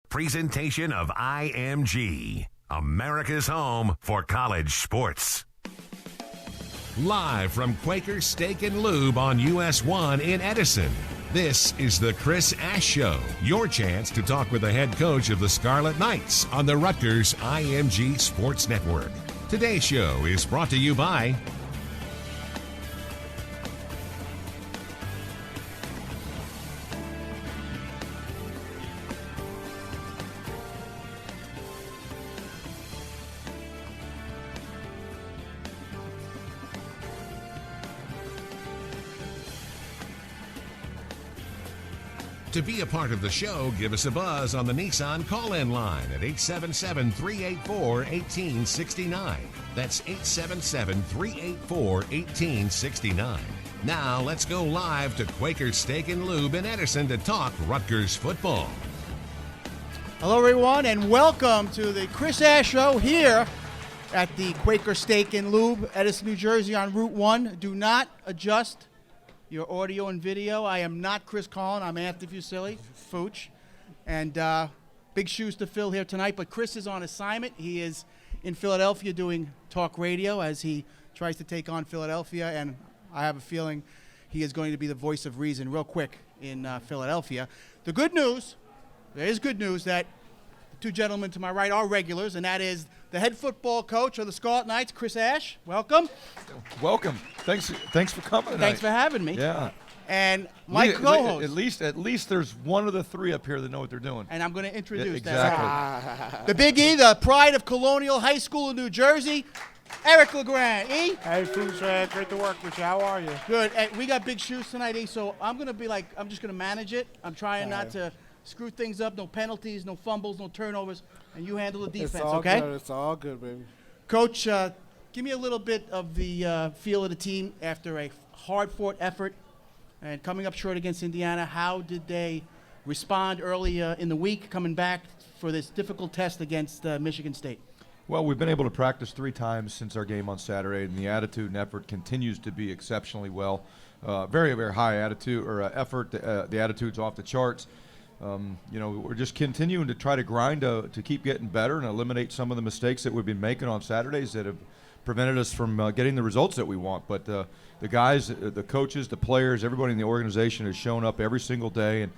presentation of IMG, America's home for college sports. Live from Quaker Steak and Lube on US 1 in Edison, this is the Chris Ash Show, your chance to talk with the head coach of the Scarlet Knights on the Rutgers IMG Sports Network. Today's show is brought to you by To be a part of the show, give us a buzz on the Nissan call-in line at 877-384-1869. That's 877-384-1869. Now, let's go live to Quaker Steak and Lube in Edison to talk Rutgers football. Hello, everyone, and welcome to the Chris Ash Show here at the Quaker Steak and Lube, Edison, New Jersey on Route 1. Do not adjust your audio and video. I am not Chris Collin. I'm Anthony Fooch. And big shoes to fill here tonight. But Chris is on assignment. He is in Philadelphia doing talk radio as he tries to take on Philadelphia. And I have a feeling he is going to be the voice of reason real quick in Philadelphia. The good news, there is good news that the two gentlemen to my right are regulars, and that is the head football coach of the Scarlet Knights, Chris Ash. Welcome. Welcome. Thanks for coming tonight. Thanks for having me. Yeah. And my co-host. At least there's one of the three up here that know what they're doing. And I'm going to introduce exactly. The Big E, the pride of Colonial High School in New Jersey, Eric LeGrand. E? Hey, Fooch, great to work with you. How are you? Good. Hey, we got big shoes tonight, E, so I'm going to be like, I'm just going to manage it. I'm trying not to screw things up. No penalties, no fumbles, no turnovers. And you handle the defense, okay? Good. It's all good, baby. Coach, give me a little bit of the feel of the team after a hard-fought effort and coming up short against Indiana. How did they respond early in the week, coming back for this difficult test against Michigan State? Well, we've been able to practice 3 times since our game on Saturday, and the attitude and effort continues to be exceptionally well. Very, very high attitude or effort. The attitude's off the charts. We're just continuing to try to grind to keep getting better and eliminate some of the mistakes that we've been making on Saturdays that have prevented us from getting the results that we want. But the guys, the coaches, the players, everybody in the organization has shown up every single day and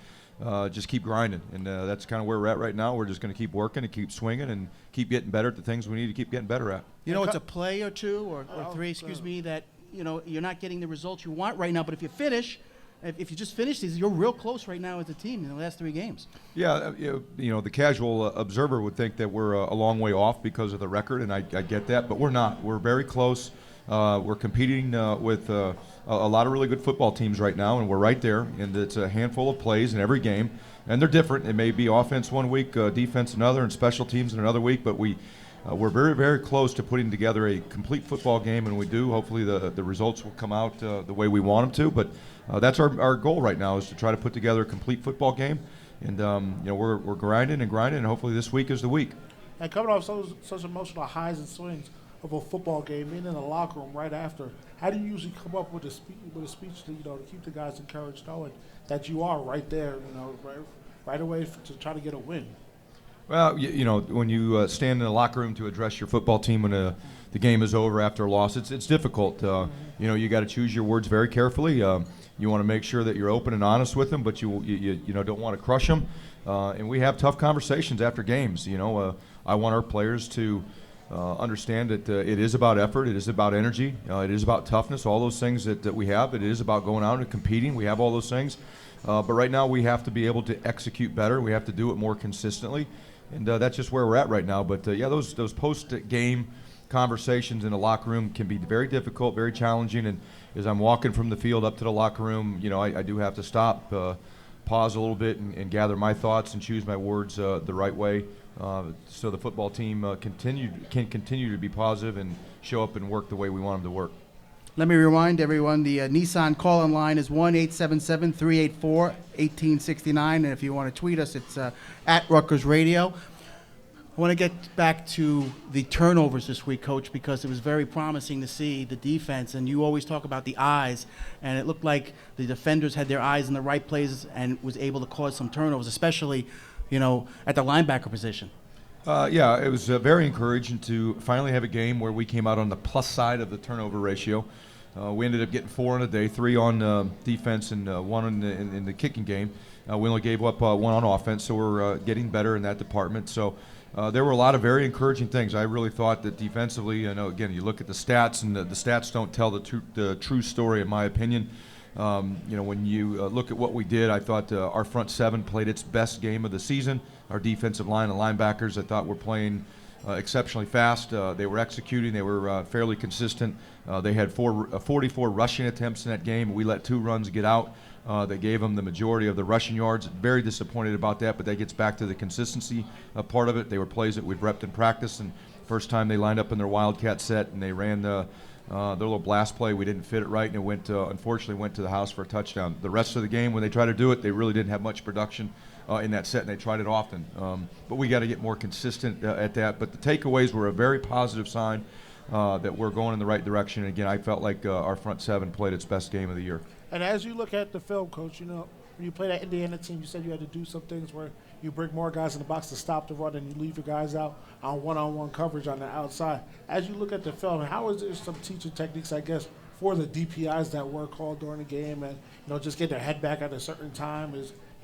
just keep grinding. And that's kind of where we're at right now. We're just going to keep working and keep swinging and keep getting better at the things we need to keep getting better at. You know, it's a play or two or three, that, you're not getting the results you want right now. But if you finish – if you just finish these, you're real close right now as a team in the last 3 games. Yeah, the casual observer would think that we're a long way off because of the record, and I get that, but we're not. We're very close. We're competing with a lot of really good football teams right now, and we're right there, and it's a handful of plays in every game, and they're different. It may be offense one week, defense another, and special teams in another week, but we're very, very close to putting together a complete football game, and we do. Hopefully the results will come out the way we want them to, but that's our goal right now is to try to put together a complete football game, and we're grinding, and hopefully this week is the week. And coming off such emotional highs and swings of a football game, being in the locker room right after, how do you usually come up with a speech to keep the guys encouraged, knowing that you are right there, right away to try to get a win? Well, when you stand in the locker room to address your football team when the game is over after a loss, it's difficult. You got to choose your words very carefully. You want to make sure that you're open and honest with them, but you don't want to crush them. And we have tough conversations after games. I want our players to understand that it is about effort, it is about energy, it is about toughness, all those things that we have. It is about going out and competing. We have all those things. But right now we have to be able to execute better. We have to do it more consistently. And that's just where we're at right now. But, those post-game conversations in the locker room can be very difficult, very challenging. And as I'm walking from the field up to the locker room, I do have to stop, pause a little bit and gather my thoughts and choose my words the right way so the football team can continue to be positive and show up and work the way we want them to work. Let me remind everyone, the Nissan call-in line is 1-877-384-1869. And if you want to tweet us, it's at Rutgers Radio. I want to get back to the turnovers this week, Coach, because it was very promising to see the defense. And you always talk about the eyes, and it looked like the defenders had their eyes in the right places and was able to cause some turnovers, especially at the linebacker position. Yeah, it was very encouraging to finally have a game where we came out on the plus side of the turnover ratio. We ended up getting 4 in a day, 3 on defense and 1 in the kicking game. We only gave up 1 on offense, so we're getting better in that department. So there were a lot of very encouraging things. I really thought that defensively, again, you look at the stats, and the stats don't tell the true story, in my opinion. When you look at what we did, I thought our front 7 played its best game of the season. Our defensive line and linebackers, I thought, were playing exceptionally fast. They were executing. They were fairly consistent. They had 44 rushing attempts in that game. We let 2 runs get out. They gave them the majority of the rushing yards. Very disappointed about that, but that gets back to the consistency part of it. They were plays that we've repped in practice, and first time they lined up in their Wildcat set and they ran their little blast play, we didn't fit it right, and it unfortunately went to the house for a touchdown. The rest of the game, when they tried to do it, they really didn't have much production in that set, and they tried it often. But we got to get more consistent at that. But the takeaways were a very positive sign that we're going in the right direction. And again, I felt like our front 7 played its best game of the year. And as you look at the film, Coach, when you play that Indiana team, you said you had to do some things where you bring more guys in the box to stop the run and you leave your guys out on one-on-one coverage on the outside. As you look at the film, how is there some teaching techniques, I guess, for the DPIs that were called during the game and, just get their head back at a certain time?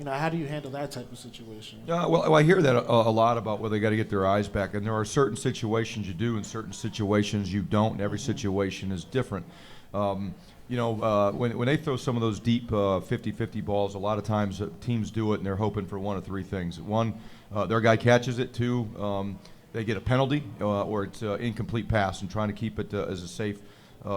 How do you handle that type of situation? Well, I hear that a lot about where they got to get their eyes back, and there are certain situations you do and certain situations you don't, and every situation is different. When they throw some of those deep 50-50 balls, a lot of times teams do it and they're hoping for 1 of 3 things. 1, their guy catches it. 2, they get a penalty or it's incomplete pass, and trying to keep it as a safe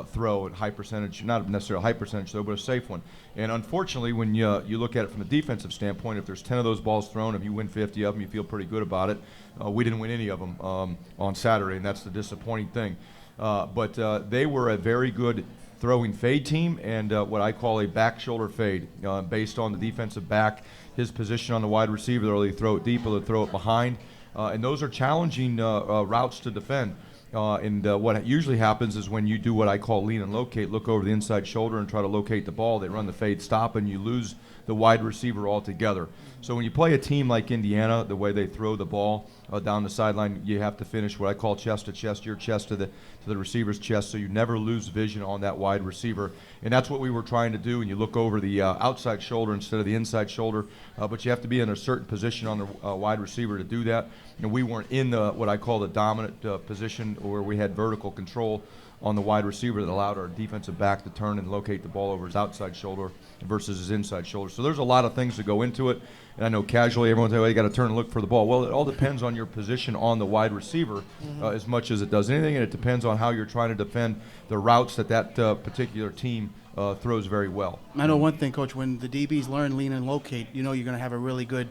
throw at high percentage, not necessarily a high percentage though, but a safe one. And unfortunately, when you look at it from a defensive standpoint, if there's 10 of those balls thrown, if you win 50 of them, you feel pretty good about it. We didn't win any of them on Saturday, and that's the disappointing thing. But they were a very good throwing fade team, and what I call a back shoulder fade, based on the defensive back, his position on the wide receiver. They'll either throw it deep or they'll throw it behind, and those are challenging routes to defend. What usually happens is when you do what I call lean and locate, look over the inside shoulder and try to locate the ball, they run the fade stop and you lose the wide receiver altogether. So when you play a team like Indiana, the way they throw the ball down the sideline, you have to finish what I call chest to chest, your chest to the receiver's chest, so you never lose vision on that wide receiver. And that's what we were trying to do, and you look over the outside shoulder instead of the inside shoulder, but you have to be in a certain position on the wide receiver to do that. And we weren't in what I call the dominant position where we had vertical control on the wide receiver that allowed our defensive back to turn and locate the ball over his outside shoulder versus his inside shoulder. So there's a lot of things that go into it. And I know casually everyone's like, well, you got to turn and look for the ball. Well, it all depends on your position on the wide receiver as much as it does anything, and it depends on how you're trying to defend the routes that particular team throws very well. I know one thing, Coach, when the DBs learn lean and locate, you're going to have a really good,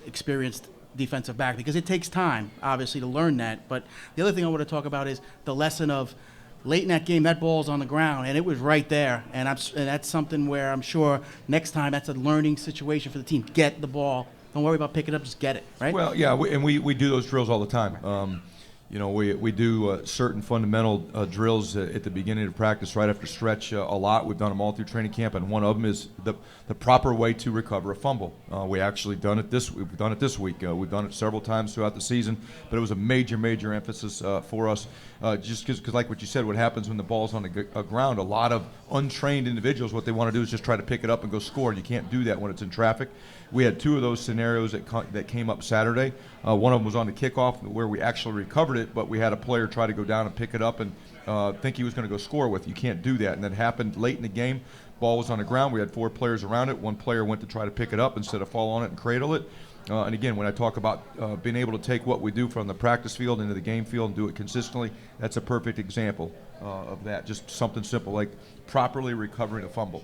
experienced defensive back, because it takes time, obviously, to learn that. But the other thing I want to talk about is the lesson of late in that game, that ball's on the ground, and it was right there. And that's something where I'm sure next time that's a learning situation for the team. Get the ball. Don't worry about picking it up. Just get it, right? Well, yeah, we do those drills all the time. We do certain fundamental drills at the beginning of practice, right after stretch a lot. We've done them all through training camp, and one of them is the proper way to recover a fumble. We've done it this week. We've done it several times throughout the season, but it was a major emphasis for us. Just because, like what you said, what happens when the ball's on the ground, a lot of untrained individuals, what they want to do is just try to pick it up and go score. You can't do that when it's in traffic. We had 2 of those scenarios that came up Saturday. One of them was on the kickoff where we actually recovered it, but we had a player try to go down and pick it up and think he was going to go score with. You can't do that. And that happened late in the game. Ball was on the ground. We had 4 players around it. One player went to try to pick it up instead of fall on it and cradle it. And again, when I talk about being able to take what we do from the practice field into the game field and do it consistently, that's a perfect example of that. Just something simple like properly recovering a fumble.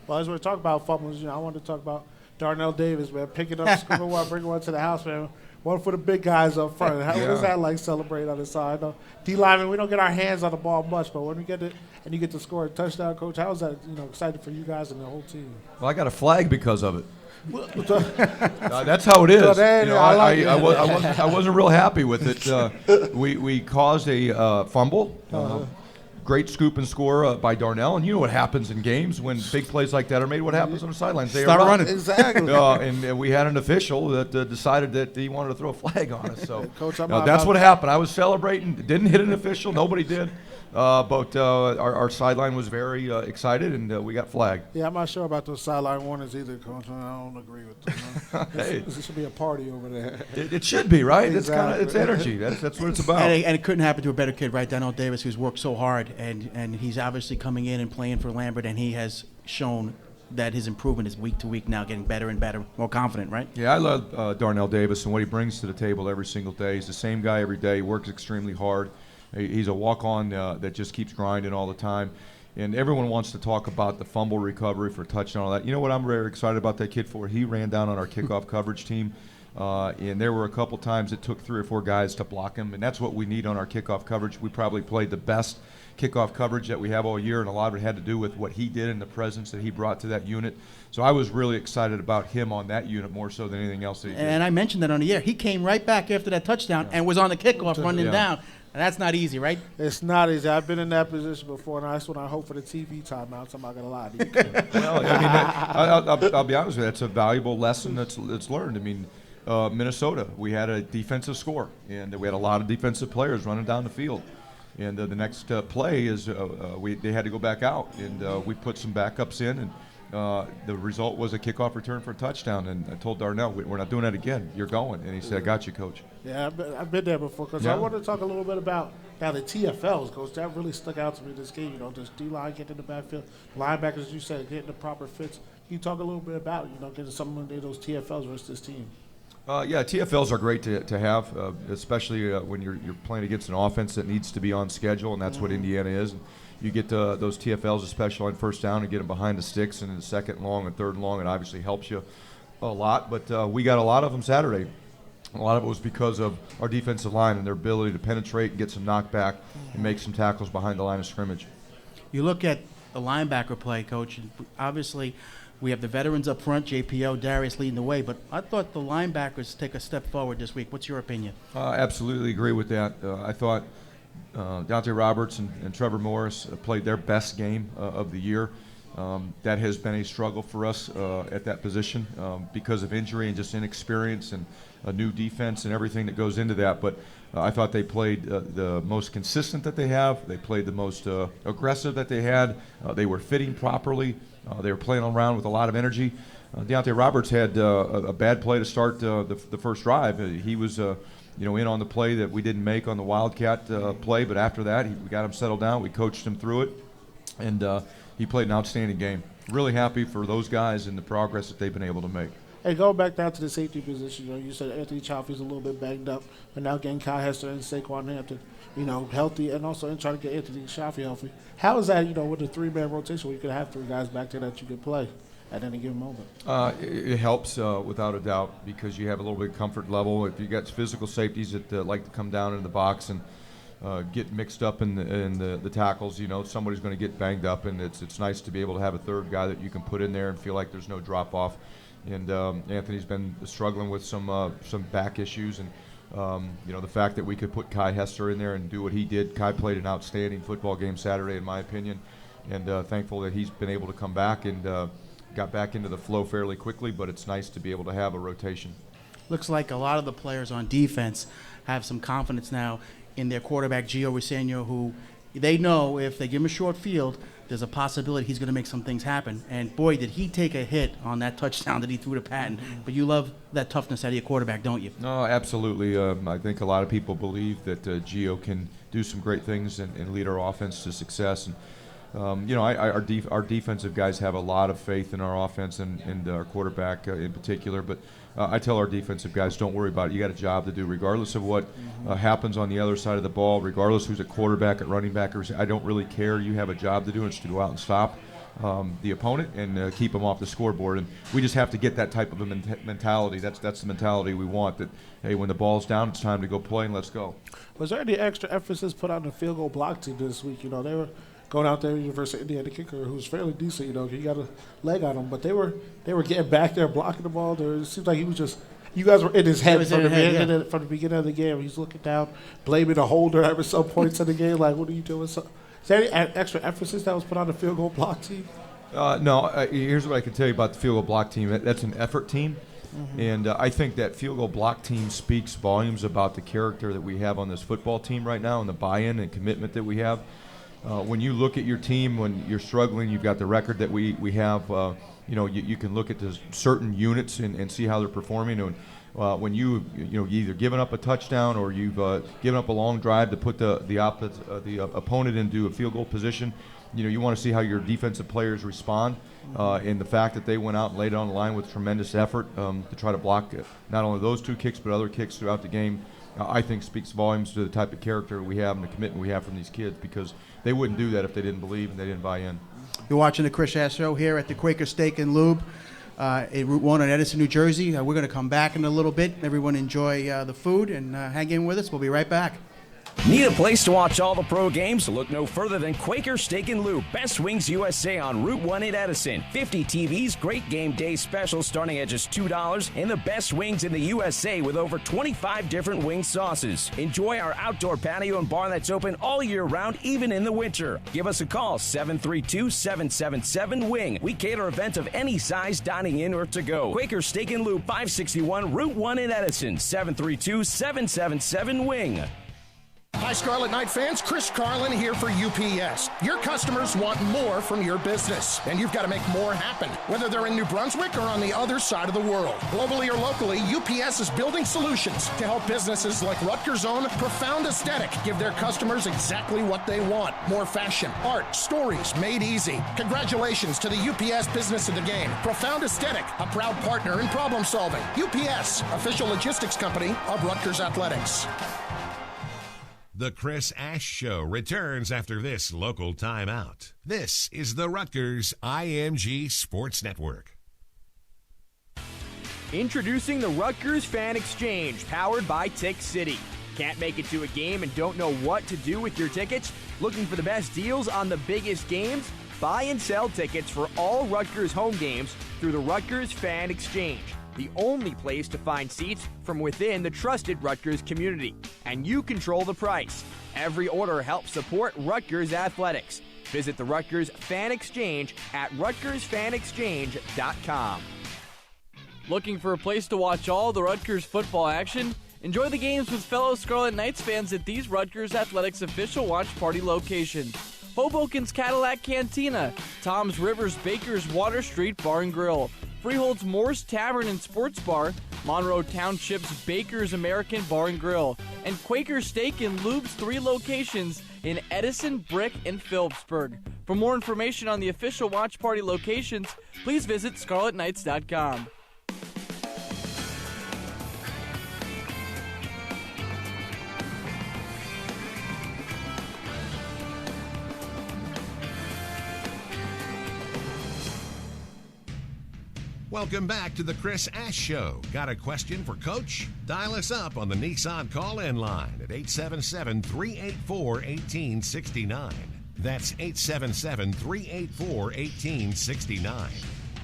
Well, as we're talking about fumbles, I wanted to talk about Darnell Davis, man, picking up, scooping one, bringing one to the house, man. One for the big guys up front. What is that like, celebrate on the side? D-lineman, we don't get our hands on the ball much, but when we get it and you get to score a touchdown, Coach, how is that, excited for you guys and the whole team? Well, I got a flag because of it. That's how it is. I wasn't real happy with it. We caused a fumble. great scoop and score by Darnell. And you know what happens in games when big plays like that are made. What happens on the sidelines? They Start erupt. running. Exactly. And we had an official that decided that he wanted to throw a flag on us. So Coach, that's what happened. I was celebrating. Didn't hit an official. Nobody did. But our sideline was very excited, and we got flagged. Yeah, I'm not sure about those sideline warnings either, Coach. I don't agree with them. Hey. This should be a party over there. It should be, right? Exactly. It's energy. That's what it's about. And it couldn't happen to a better kid, right? Darnell Davis, who's worked so hard, and he's obviously coming in and playing for Lambert, and he has shown that his improvement is week to week now, getting better and better, more confident, right? Yeah, I love Darnell Davis and what he brings to the table every single day. He's the same guy every day. He works extremely hard. He's a walk-on that just keeps grinding all the time. And everyone wants to talk about the fumble recovery for a touchdown and all that. You know what I'm very excited about that kid for? He ran down on our kickoff coverage team. And there were a couple times it took 3 or 4 guys to block him. And that's what we need on our kickoff coverage. We probably played the best kickoff coverage that we have all year, and a lot of it had to do with what he did and the presence that he brought to that unit. So I was really excited about him on that unit more so than anything else that he did. And I mentioned that on the air. He came right back after that touchdown and was on the kickoff running down. And that's not easy, right? It's not easy. I've been in that position before, and that's when I hope for the TV timeouts. I'm not going to lie to you. Well, I mean, I'll be honest with you. That's a valuable lesson that's learned. I mean, Minnesota, we had a defensive score, and we had a lot of defensive players running down the field. And the next play is they had to go back out, and we put some backups in, and the result was a kickoff return for a touchdown. And I told Darnell, we're not doing that again. You're going. And he said, I got you, Coach. Yeah, I've been there before. Because I want to talk a little bit about now the TFLs, Coach. That really stuck out to me this game. You know, this D-line getting in the backfield, linebackers, as you said, getting the proper fits. Can you talk a little bit about, getting some of those TFLs versus this team? Yeah, TFLs are great to have, especially when you're playing against an offense that needs to be on schedule, and that's what Indiana is. And you get those TFLs, especially on first down, and get them behind the sticks, and in the second and long and third and long, it obviously helps you a lot. But we got a lot of them Saturday. A lot of it was because of our defensive line and their ability to penetrate and get some knockback and make some tackles behind the line of scrimmage. You look at the linebacker play, Coach, and obviously we have the veterans up front, JPO, Darius leading the way, but I thought the linebackers take a step forward this week. What's your opinion? Absolutely agree with that. I thought Dante Roberts and Trevor Morris played their best game of the year. That has been a struggle for us at that position because of injury and just inexperience and a new defense and everything that goes into that. But I thought they played the most consistent that they have. They played the most aggressive that they had. They were fitting properly. They were playing around with a lot of energy. Deontay Roberts had a bad play to start the first drive. He was in on the play that we didn't make on the Wildcat play, but after that, we got him settled down. We coached him through it, and he played an outstanding game. Really happy for those guys and the progress that they've been able to make. Hey, going back down to the safety position, you said Anthony Chaffee's a little bit banged up, but now getting Kai Hester and Saquon Hampton, healthy, and also trying to get Anthony Chaffee healthy. How is that, with the 3-man rotation where you could have 3 guys back there that you could play at any given moment? It helps without a doubt because you have a little bit of comfort level. If you got physical safeties that like to come down in the box and get mixed up in the tackles, somebody's going to get banged up, and it's nice to be able to have a third guy that you can put in there and feel like there's no drop off. And Anthony's been struggling with some back issues, and the fact that we could put Kai Hester in there and do what he did. Kai played an outstanding football game Saturday, in my opinion, and thankful that he's been able to come back and got back into the flow fairly quickly. But it's nice to be able to have a rotation. Looks like a lot of the players on defense have some confidence now in their quarterback, Gio Roseno, who they know if they give him a short field, there's a possibility he's going to make some things happen. And, boy, did he take a hit on that touchdown that he threw to Patton. But you love that toughness out of your quarterback, don't you? No, absolutely. I think a lot of people believe that Gio can do some great things and lead our offense to success. And, our defensive guys have a lot of faith in our offense and our quarterback in particular. But I tell our defensive guys, don't worry about it. You got a job to do regardless of what happens on the other side of the ball, regardless who's at quarterback, at running back. I don't really care. You have a job to do, and it's to go out and stop the opponent and keep them off the scoreboard. And we just have to get that type of a mentality. That's the mentality we want, that, hey, when the ball's down, it's time to go play and let's go. Was there any extra emphasis put on the field goal block team this week? They were going out there versus Indiana kicker, who's fairly decent. He got a leg on him, but they were getting back there, blocking the ball. It seems like he was just. You guys were in his head from the beginning of the game. He's looking down, blaming the holder at some points in the game. Like, what are you doing? So Is there any extra emphasis that was put on the field goal block team? No. Here's what I can tell you about the field goal block team. That's an effort team. Mm-hmm. And I think that field goal block team speaks volumes about the character that we have on this football team right now and the buy-in and commitment that we have. When you look at your team, when you're struggling, you've got the record that we have. You can look at the certain units and see how they're performing. And when you either given up a touchdown or you've given up a long drive to put the opponent into a field goal position, you want to see how your defensive players respond. And the fact that they went out and laid it on the line with tremendous effort to try to block not only those 2 kicks but other kicks throughout the game, I think speaks volumes to the type of character we have and the commitment we have from these kids, because they wouldn't do that if they didn't believe and they didn't buy in. You're watching the Chris Ash Show here at the Quaker Steak and Lube at Route 1 in Edison, New Jersey. We're going to come back in a little bit. Everyone enjoy the food and hang in with us. We'll be right back. Need a place to watch all the pro games? Look no further than Quaker Steak and Lube, Best Wings USA on Route 1 in Edison. 50 TVs, great game day specials starting at just $2, and the best wings in the USA with over 25 different wing sauces. Enjoy our outdoor patio and bar that's open all year round, even in the winter. Give us a call, 732-777-WING. We cater events of any size, dining in or to go. Quaker Steak and Lube, 561 Route 1 in Edison, 732-777-WING. Hi, Scarlet Knight fans. Chris Carlin here for UPS. Your customers want more from your business, and you've got to make more happen, whether they're in New Brunswick or on the other side of the world. Globally or locally, UPS is building solutions to help businesses like Rutgers' own Profound Aesthetic give their customers exactly what they want. More fashion, art, stories made easy. Congratulations to the UPS Business of the Game. Profound Aesthetic, a proud partner in problem solving. UPS, official logistics company of Rutgers Athletics. The Chris Ash Show returns after this local timeout. This is the Rutgers IMG Sports Network. Introducing the Rutgers Fan Exchange, powered by Tick City. Can't make it to a game and don't know what to do with your tickets? Looking for the best deals on the biggest games? Buy and sell tickets for all Rutgers home games through the Rutgers Fan Exchange, the only place to find seats from within the trusted Rutgers community. And you control the price. Every order helps support Rutgers athletics. Visit the Rutgers Fan Exchange at rutgersfanexchange.com. Looking for a place to watch all the Rutgers football action? Enjoy the games with fellow Scarlet Knights fans at these Rutgers Athletics official watch party locations: Hoboken's Cadillac Cantina, Tom's Rivers Baker's Water Street Bar and Grill, Freehold's Moore's Tavern and Sports Bar, Monroe Township's Baker's American Bar and Grill, and Quaker Steak and Lube's 3 locations in Edison, Brick, and Phillipsburg. For more information on the official watch party locations, please visit scarletknights.com. Welcome back to the Chris Ash Show. Got a question for Coach? Dial us up on the Nissan call-in line at 877-384-1869. That's 877-384-1869.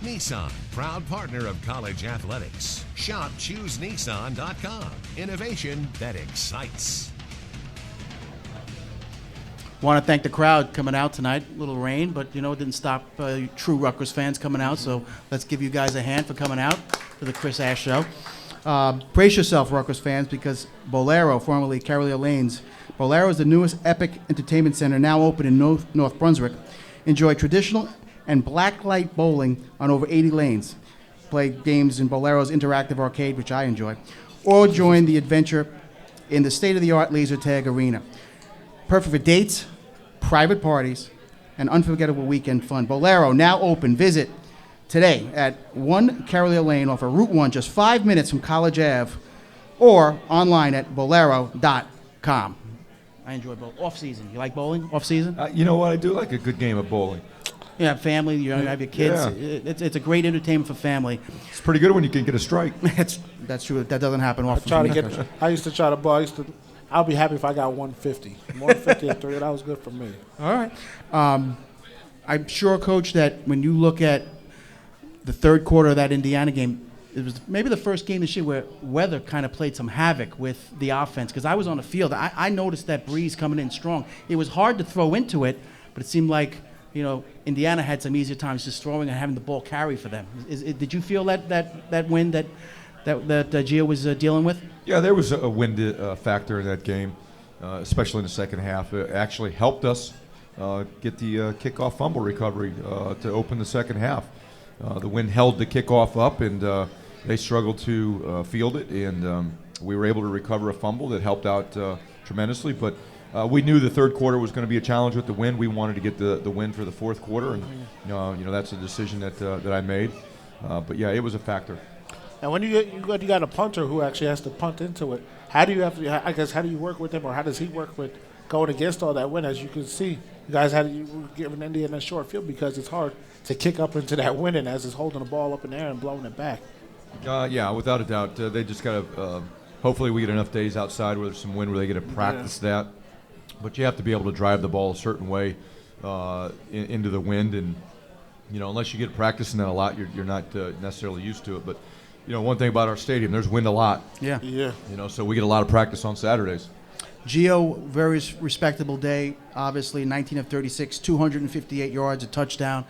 Nissan, proud partner of college athletics. Shop ChooseNissan.com. Innovation that excites. Want to thank the crowd coming out tonight. A little rain, but it didn't stop true Rutgers fans coming out. So let's give you guys a hand for coming out to the Chris Ash Show. Brace yourself, Rutgers fans, because Bolero, formerly Carolina Lanes, Bolero is the newest epic entertainment center now open in North Brunswick. Enjoy traditional and blacklight bowling on over 80 lanes. Play games in Bolero's interactive arcade, which I enjoy, or join the adventure in the state-of-the-art laser tag arena. Perfect for dates, private parties, and unforgettable weekend fun. Bolero, now open. Visit today at 1 Carolina Lane off of Route 1, just 5 minutes from College Ave, or online at bolero.com. I enjoy bowling. Off-season. You like bowling? Off-season? You know what? I do like a good game of bowling. You have family, you have your kids. Yeah. It's a great entertainment for family. It's pretty good when you can get a strike. That's true. That doesn't happen often. I used to try to bowl. I'll be happy if I got 150. 150 at 3, that was good for me. All right. I'm sure, Coach, that when you look at the third quarter of that Indiana game, it was maybe the first game this year where weather kind of played some havoc with the offense. Because I was on the field, I noticed that breeze coming in strong. It was hard to throw into it, but it seemed like Indiana had some easier times just throwing and having the ball carry for them. Did you feel that wind that Gio was dealing with? Yeah, there was a wind factor in that game, especially in the second half. It actually helped us get the kickoff fumble recovery to open the second half. The wind held the kickoff up, and they struggled to field it, and we were able to recover a fumble that helped out tremendously. But we knew the third quarter was going to be a challenge with the wind. We wanted to get the win for the fourth quarter, and that's a decision that I made. But yeah, it was a factor. And when you got a punter who actually has to punt into it, how do you work with him, or how does he work with going against all that wind? As you can see, you guys had given Indiana a short field because it's hard to kick up into that wind, and as it's holding the ball up in the air and blowing it back. Yeah, without a doubt. They just got to hopefully we get enough days outside where there's some wind where they get to practice that. But you have to be able to drive the ball a certain way into the wind, and unless you get practicing that a lot, you're not necessarily used to it. But one thing about our stadium, there's wind a lot. Yeah. So we get a lot of practice on Saturdays. Gio, very respectable day, obviously, 19 of 36, 258 yards, a touchdown,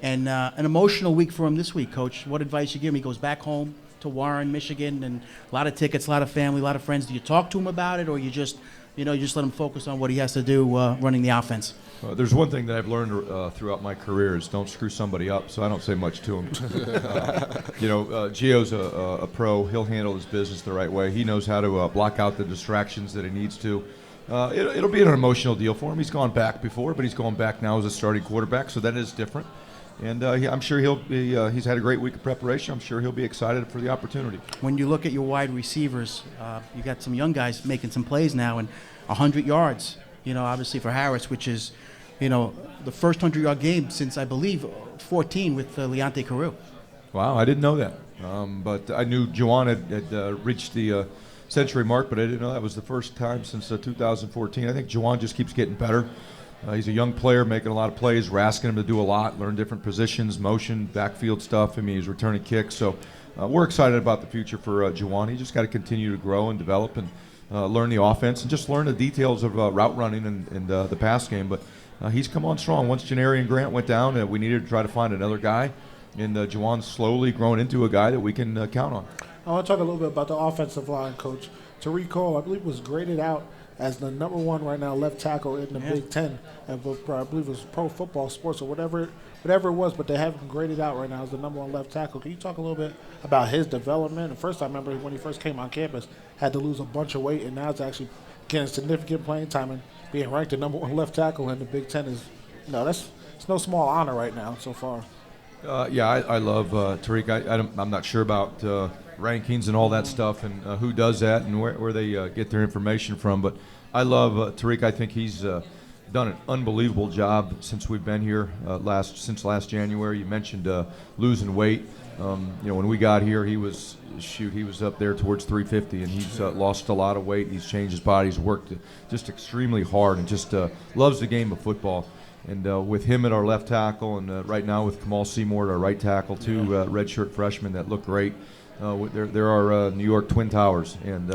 and an emotional week for him this week, Coach. What advice you give him? He goes back home to Warren, Michigan, and a lot of tickets, a lot of family, a lot of friends. Do you talk to him about it, or you just let him focus on what he has to do running the offense? There's one thing that I've learned throughout my career is don't screw somebody up, so I don't say much to him. Gio's a pro. He'll handle his business the right way. He knows how to block out the distractions that he needs to. It'll be an emotional deal for him. He's gone back before, but he's going back now as a starting quarterback, so that is different. And I'm sure he's had a great week of preparation. I'm sure he'll be excited for the opportunity. When you look at your wide receivers, you got some young guys making some plays now, and 100 yards, obviously for Harris, which is, the first 100-yard game since, I believe, 14 with Leonte Carew. Wow, I didn't know that. But I knew Juwan had reached the century mark, but I didn't know that was the first time since 2014. I think Juwan just keeps getting better. He's a young player making a lot of plays. We're asking him to do a lot, learn different positions, motion, backfield stuff. He's returning kicks. So we're excited about the future for Juwan. He just got to continue to grow and develop and learn the offense and just learn the details of route running and the pass game. But he's come on strong. Once Janneri and Grant went down, we needed to try to find another guy. And Juwan's slowly grown into a guy that we can count on. I want to talk a little bit about the offensive line, Coach. Tariq Cole, I believe, was graded out as the number one right now left tackle in the Big Ten. And I believe it was Pro Football Sports or whatever it was, but they have him graded out right now as the number one left tackle. Can you talk a little bit about his development? And first, I remember when he first came on campus, had to lose a bunch of weight, and now it's actually getting significant playing time and being ranked the number one left tackle in the Big Ten is, it's no small honor right now so far. I love Tariq. I'm not sure about rankings and all that stuff and who does that and where they get their information from, but I love Tariq. I think he's done an unbelievable job since we've been here since last January. You mentioned losing weight. When we got here, he was up there towards 350, and he's lost a lot of weight. He's changed his body. He's worked just extremely hard and just loves the game of football. And with him at our left tackle, and right now with Kamal Seymour at our right tackle, two redshirt freshmen that look great. There are New York Twin Towers, and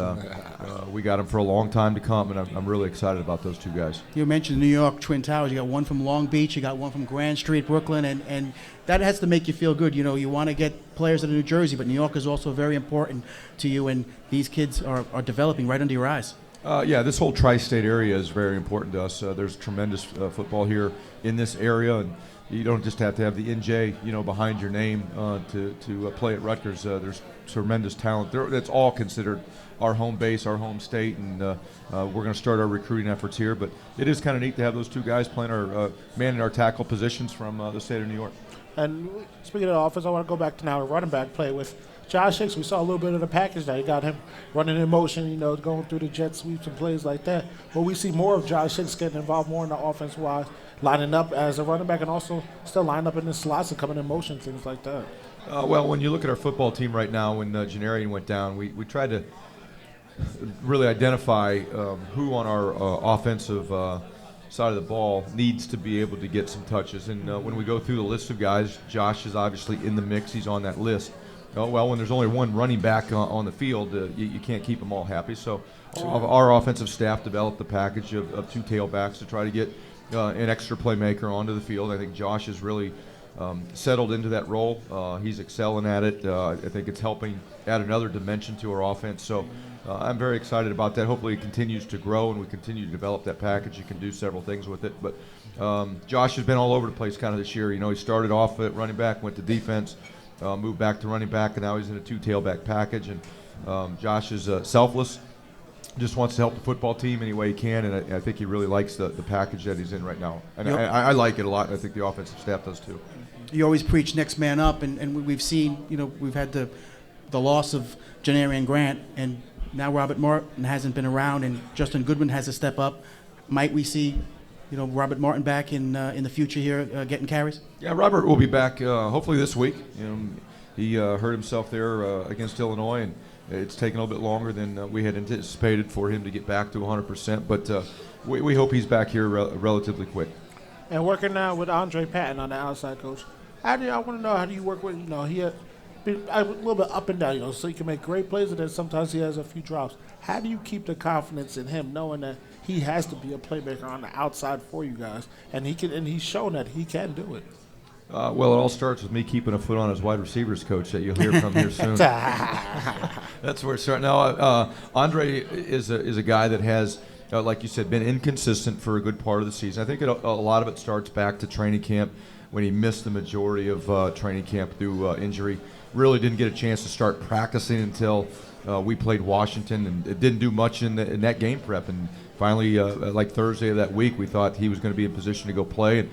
we got them for a long time to come, and I'm really excited about those two guys. You mentioned New York Twin Towers. You got one from Long Beach, you got one from Grand Street, Brooklyn, and that has to make you feel good. You want to get players out of New Jersey, but New York is also very important to you, and these kids are developing right under your eyes. This whole tri-state area is very important to us. There's tremendous football here in this area, and you don't just have to have the NJ, behind your name to play at Rutgers. There's tremendous talent. That's all considered our home base, our home state, and we're going to start our recruiting efforts here. But it is kind of neat to have those two guys playing manning our tackle positions from the state of New York. And speaking of the offense, I want to go back to now a running back play with Josh Hicks. We saw a little bit of the package there. You got him running in motion, going through the jet sweeps and plays like that. But we see more of Josh Hicks getting involved more in the offense-wise, lining up as a running back and also still lining up in the slots and coming in motion, things like that. When you look at our football team right now, when Janneri went down, we tried to really identify who on our offensive side of the ball needs to be able to get some touches. And when we go through the list of guys, Josh is obviously in the mix. He's on that list. well, when there's only one running back on the field, you can't keep them all happy. So our offensive staff developed the package of 2 tailbacks to try to get an extra playmaker onto the field. I think Josh has really settled into that role. He's excelling at it. I think it's helping add another dimension to our offense. So I'm very excited about that. Hopefully it continues to grow and we continue to develop that package. You can do several things with it. But Josh has been all over the place kind of this year. He started off at running back, went to defense, moved back to running back, and now he's in a 2 tailback package. And Josh is selfless, just wants to help the football team any way he can, and I think he really likes the package that he's in right now. And I like it a lot, and I think the offensive staff does too. You always preach next man up, and we've seen, we've had the loss of Janarian Grant, and now Robert Martin hasn't been around, and Justin Goodwin has to step up. Might we see, Robert Martin back in the future here getting carries? Yeah, Robert will be back hopefully this week. He hurt himself there against Illinois, and it's taken a little bit longer than we had anticipated for him to get back to 100%, but we hope he's back here relatively quick. And working now with Andre Patton on the outside, Coach. I want to know, how do you work with, he had been a little bit up and down, so he can make great plays, and then sometimes he has a few drops. How do you keep the confidence in him, knowing that he has to be a playmaker on the outside for you guys, and he's shown that he can do it? Well, it all starts with me keeping a foot on his wide receivers coach that you'll hear from here soon. That's where it starts. Now, Andre is a guy that has, like you said, been inconsistent for a good part of the season. I think a lot of it starts back to training camp when he missed the majority of training camp through injury. Really didn't get a chance to start practicing until we played Washington, and it didn't do much in that game prep. And finally, like Thursday of that week, we thought he was going to be in position to go play, and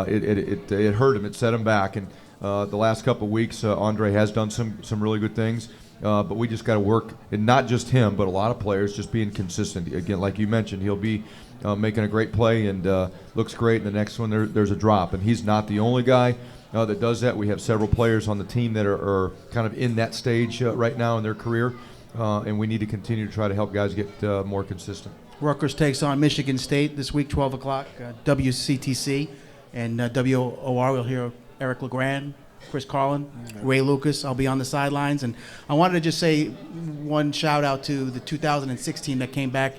it hurt him. It set him back. And the last couple of weeks, Andre has done some really good things. But we just got to work, and not just him, but a lot of players just being consistent. Again, like you mentioned, he'll be making a great play and looks great, and the next one there's a drop. And he's not the only guy that does that. We have several players on the team that are kind of in that stage right now in their career, and we need to continue to try to help guys get more consistent. Rutgers takes on Michigan State this week, 12 o'clock, WCTC, and WOR will hear Eric LeGrand, Chris Carlin, Ray Lucas. I'll be on the sidelines. And I wanted to just say one shout out to the 2006 team that came back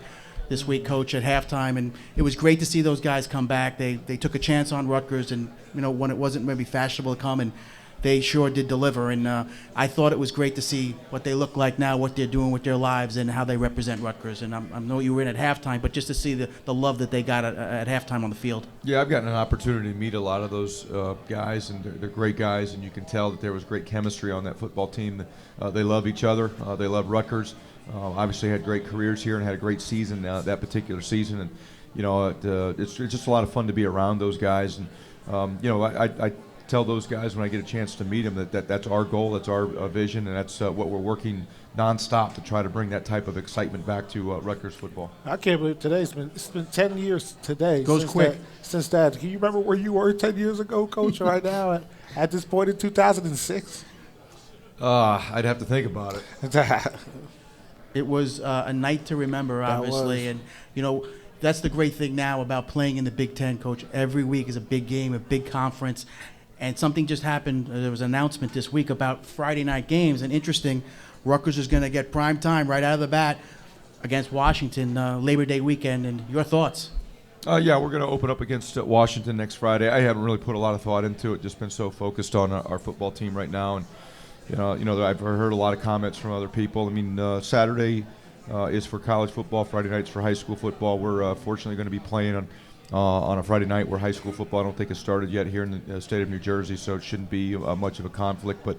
this week, Coach, at halftime. And it was great to see those guys come back. They took a chance on Rutgers, and when it wasn't maybe fashionable to come, and they sure did deliver. And I thought it was great to see what they look like now, what they're doing with their lives, and how they represent Rutgers. And I know you were in at halftime, but just to see the love that they got at halftime on the field. Yeah, I've gotten an opportunity to meet a lot of those guys, and they're great guys, and you can tell that there was great chemistry on that football team. They love each other. They love Rutgers. Obviously had great careers here and had a great season that particular season. And, it's just a lot of fun to be around those guys. And, I tell those guys when I get a chance to meet them that's our goal, that's our vision, and that's what we're working nonstop to try to bring that type of excitement back to Rutgers football. I can't believe it's been 10 years today. Goes quick. Since that. Can you remember where you were 10 years ago, Coach, right now at this point in 2006? I'd have to think about it. It was a night to remember, obviously. And, that's the great thing now about playing in the Big Ten, Coach. Every week is a big game, a big conference. And something just happened. There was an announcement this week about Friday night games. And interesting, Rutgers is going to get prime time right out of the bat against Washington Labor Day weekend. And your thoughts? Yeah, we're going to open up against Washington next Friday. I haven't really put a lot of thought into it. Just been so focused on our football team right now. And I've heard a lot of comments from other people. I mean, Saturday is for college football. Friday night's for high school football. We're fortunately going to be playing on a Friday night where high school football I don't think has started yet here in the state of New Jersey, so it shouldn't be much of a conflict. But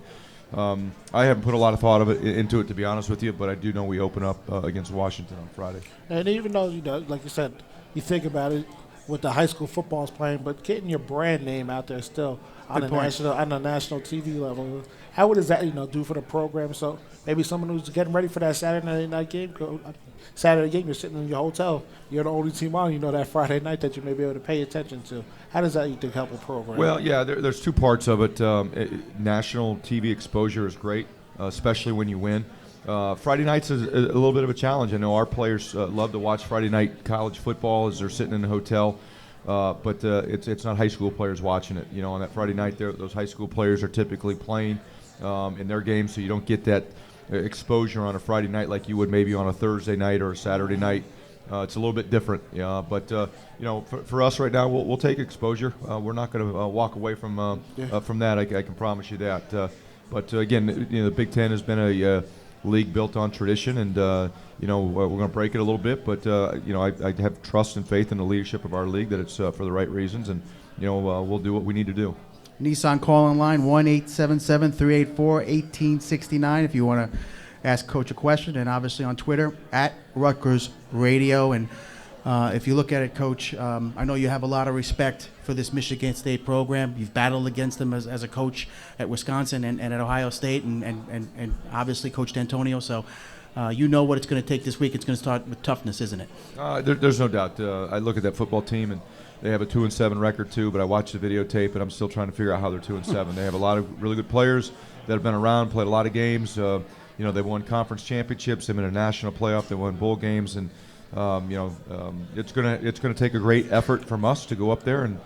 I haven't put a lot of thought into it, to be honest with you, but I do know we open up against Washington on Friday. And even though, like you said, you think about it with the high school footballs playing, but getting your brand name out there still on a national TV level, how does that do for the program? So maybe someone who's getting ready for that Saturday night game, you're sitting in your hotel, you're the only team on, that Friday night that you may be able to pay attention to. How does that, you think, help a program? Well, yeah, there's two parts of it. National TV exposure is great, especially when you win. Friday nights is a little bit of a challenge. I know our players love to watch Friday night college football as they're sitting in a hotel, but it's not high school players watching it. On that Friday night, those high school players are typically playing in their games, so you don't get that exposure on a Friday night like you would maybe on a Thursday night or a Saturday night. It's a little bit different, but for us right now, we'll take exposure. We're not going to walk away from that. I can promise you that. But again, the Big Ten has been a league built on tradition, and we're going to break it a little bit. But I have trust and faith in the leadership of our league that it's for the right reasons, and we'll do what we need to do. Nissan call-in line 1-877-384-1869 if you want to ask Coach a question, and obviously on Twitter at Rutgers Radio. And if you look at it, Coach, I know you have a lot of respect for this Michigan State program. You've battled against them as a coach at Wisconsin and at Ohio State, and obviously Coach D'Antonio. So you know what it's going to take this week. It's going to start with toughness, isn't it? There's no doubt. I look at that football team, and they have a 2-7 record too, but I watched the videotape, and I'm still trying to figure out how they're 2-7. They have a lot of really good players that have been around, played a lot of games. They've won conference championships. They've been in a national playoff. They won bowl games, and it's gonna take a great effort from us to go up there and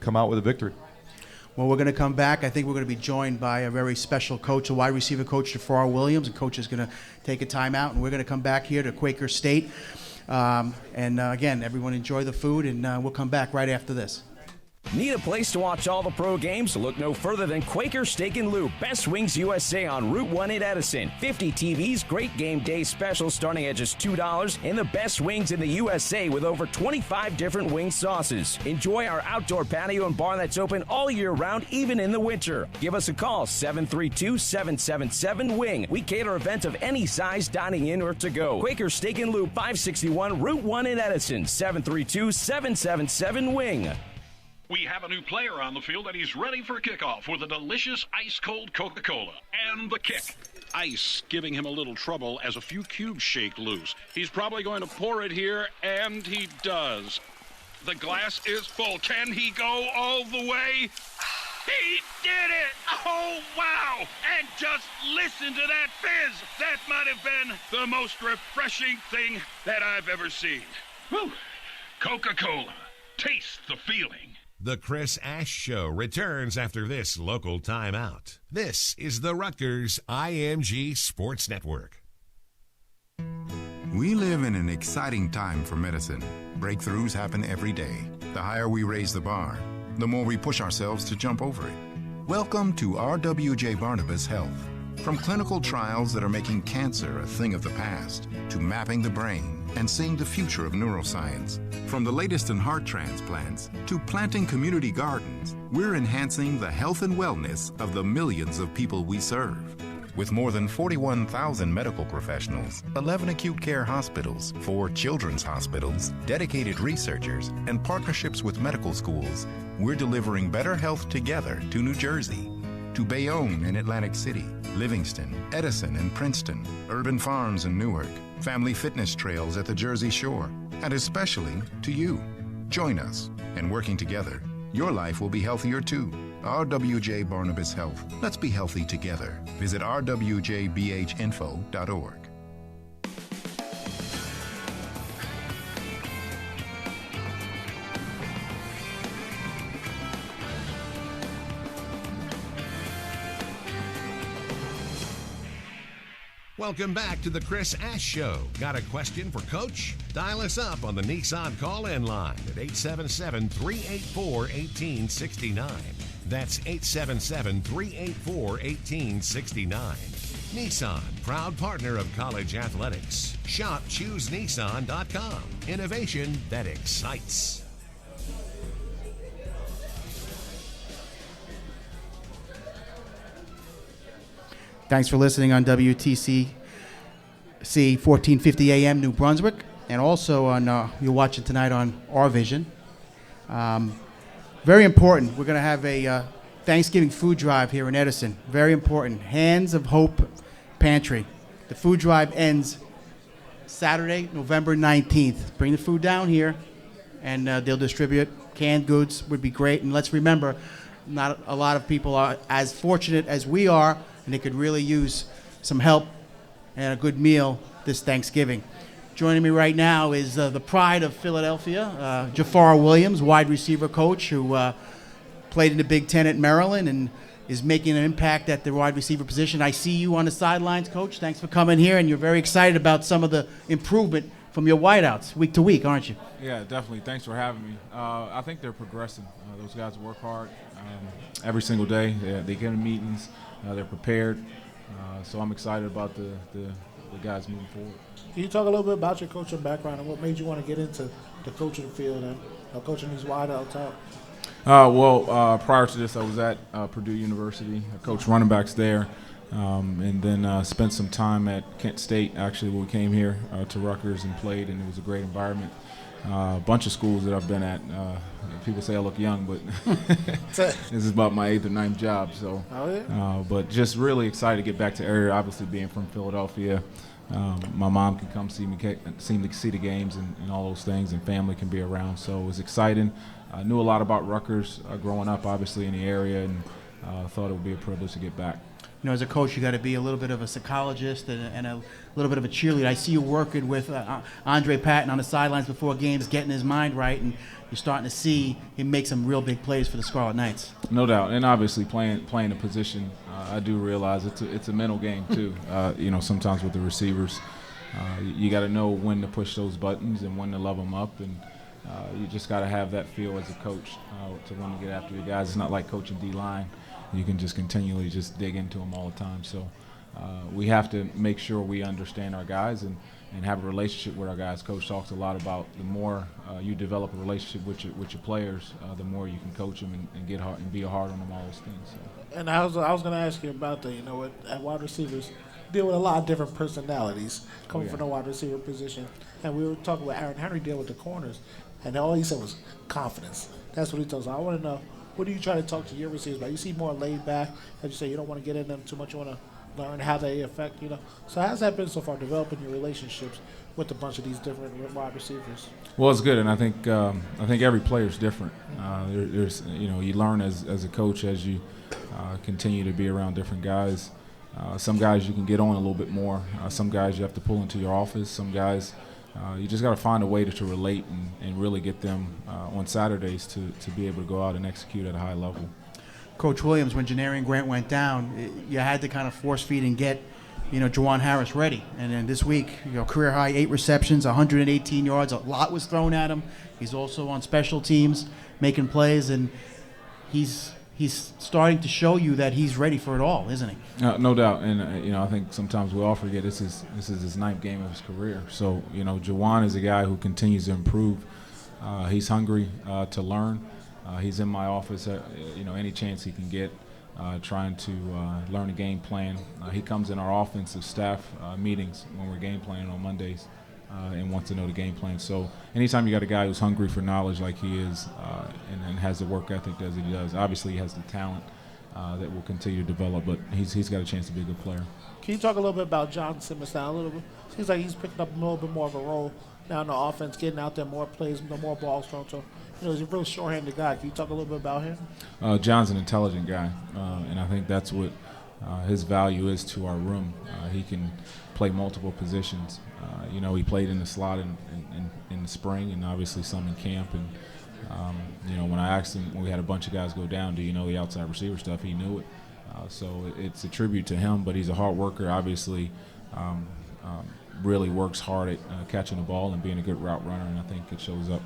come out with a victory. Well, we're going to come back. I think we're going to be joined by a very special coach, a wide receiver coach, Jafar Williams. And Coach is going to take a timeout, and we're going to come back here to Quaker State. Again, everyone enjoy the food, and we'll come back right after this. Need a place to watch all the pro games? Look no further than Quaker Steak and Lube, Best Wings USA on Route 1 in Edison. 50 TVs, great game day specials starting at just $2, and the best wings in the USA with over 25 different wing sauces. Enjoy our outdoor patio and bar that's open all year round, even in the winter. Give us a call, 732-777-WING. We cater events of any size, dining in or to go. Quaker Steak and Lube, 561 Route 1 in Edison, 732-777-WING. We have a new player on the field, and he's ready for kickoff with a delicious ice-cold Coca-Cola. And the kick. Ice giving him a little trouble as a few cubes shake loose. He's probably going to pour it here, and he does. The glass is full. Can he go all the way? He did it! Oh, wow! And just listen to that fizz! That might have been the most refreshing thing that I've ever seen. Whew. Coca-Cola. Taste the feeling. The Chris Ash Show returns after this local timeout. This is the Rutgers IMG Sports Network. We live in an exciting time for medicine. Breakthroughs happen every day. The higher we raise the bar, the more we push ourselves to jump over it. Welcome to RWJ Barnabas Health. From clinical trials that are making cancer a thing of the past, to mapping the brain and seeing the future of neuroscience. From the latest in heart transplants to planting community gardens, we're enhancing the health and wellness of the millions of people we serve. With more than 41,000 medical professionals, 11 acute care hospitals, 4 children's hospitals, dedicated researchers, and partnerships with medical schools, we're delivering better health together to New Jersey, to Bayonne in Atlantic City, Livingston, Edison and Princeton, urban farms in Newark, family fitness trails at the Jersey Shore, and especially to you. Join us, and working together, your life will be healthier too. RWJ Barnabas Health. Let's be healthy together. Visit rwjbhinfo.org. Welcome back to the Chris Ash Show. Got a question for Coach? Dial us up on the Nissan call-in line at 877-384-1869. That's 877-384-1869. Nissan, proud partner of college athletics. Shop ChooseNissan.com. Innovation that excites. Thanks for listening on WTCC 1450 AM New Brunswick, and also on you're watching tonight on RVision. Very important. We're going to have a Thanksgiving food drive here in Edison. Very important. Hands of Hope Pantry. The food drive ends Saturday, November 19th. Bring the food down here, and they'll distribute canned goods. Would be great. And let's remember, not a lot of people are as fortunate as we are, and they could really use some help and a good meal this Thanksgiving. Joining me right now is the pride of Philadelphia, Jafar Williams, wide receiver coach who played in the Big Ten at Maryland and is making an impact at the wide receiver position. I see you on the sidelines, Coach. Thanks for coming here, and you're very excited about some of the improvement from your wideouts week to week, aren't you? Yeah, definitely. Thanks for having me. I think they're progressing. Those guys work hard every single day. They get in meetings. They're prepared. So I'm excited about the guys moving forward. Can you talk a little bit about your coaching background and what made you want to get into the coaching field and coaching these wideouts out? Prior to this, I was at Purdue University. I coached running backs there, and then spent some time at Kent State, actually, when we came here to Rutgers and played, and it was a great environment. A bunch of schools that I've been at. People say I look young, but this is about my 8th or 9th job. So, but just really excited to get back to the area. Obviously, being from Philadelphia, my mom can come see the games and all those things, and family can be around. So it was exciting. I knew a lot about Rutgers growing up, obviously in the area, and thought it would be a privilege to get back. You know, as a coach, you got to be a little bit of a psychologist and a little bit of a cheerleader. I see you working with Andre Patton on the sidelines before games, getting his mind right, and you're starting to see him make some real big plays for the Scarlet Knights. No doubt, and obviously playing a position, I do realize it's a mental game too. Sometimes with the receivers, you got to know when to push those buttons and when to love them up, and you just got to have that feel as a coach to want to get after your guys. It's not like coaching D-line. You can just continually just dig into them all the time. So we have to make sure we understand our guys and have a relationship with our guys. Coach talks a lot about the more you develop a relationship with your players, the more you can coach them and get hard and be hard on them, all those things. So. And I was going to ask you about that. At wide receivers, deal with a lot of different personalities coming from the wide receiver position. And we were talking with Aaron Henry deal with the corners, and all he said was confidence. That's what he told us. I want to know, what do you try to talk to your receivers about? You see more laid back, as you say, you don't want to get in them too much. You want to learn how they affect, So how's that been so far, developing your relationships with a bunch of these different wide receivers? Well, it's good, and I think every player is different. There's you learn as a coach as you continue to be around different guys. Some guys you can get on a little bit more. Some guys you have to pull into your office. Some guys you just got to find a way to relate and really get them on Saturdays to be able to go out and execute at a high level. Coach Williams, when Janarian Grant went down, you had to kind of force feed and get, Juwan Harris ready. And then this week, career high 8 receptions, 118 yards. A lot was thrown at him. He's also on special teams, making plays, and he's starting to show you that he's ready for it all, isn't he? No doubt, and I think sometimes we all forget this is his 9th game of his career. So Juwan is a guy who continues to improve. He's hungry to learn. He's in my office, any chance he can get, trying to learn a game plan. He comes in our offensive staff meetings when we're game planning on Mondays. And wants to know the game plan. So anytime you got a guy who's hungry for knowledge like he is and has the work ethic as he does, obviously he has the talent that will continue to develop, but he's got a chance to be a good player. Can you talk a little bit about John Simmons now a little bit? Seems like he's picking up a little bit more of a role now in the offense, getting out there, more plays, more balls thrown to him. He's a really short-handed guy. Can you talk a little bit about him? John's an intelligent guy, and I think that's what his value is to our room. He can play multiple positions. He played in the slot in the spring and obviously some in camp. And, when I asked him, when we had a bunch of guys go down, do you know the outside receiver stuff? He knew it. So it's a tribute to him, but he's a hard worker, obviously. Really works hard at catching the ball and being a good route runner, and I think it shows up.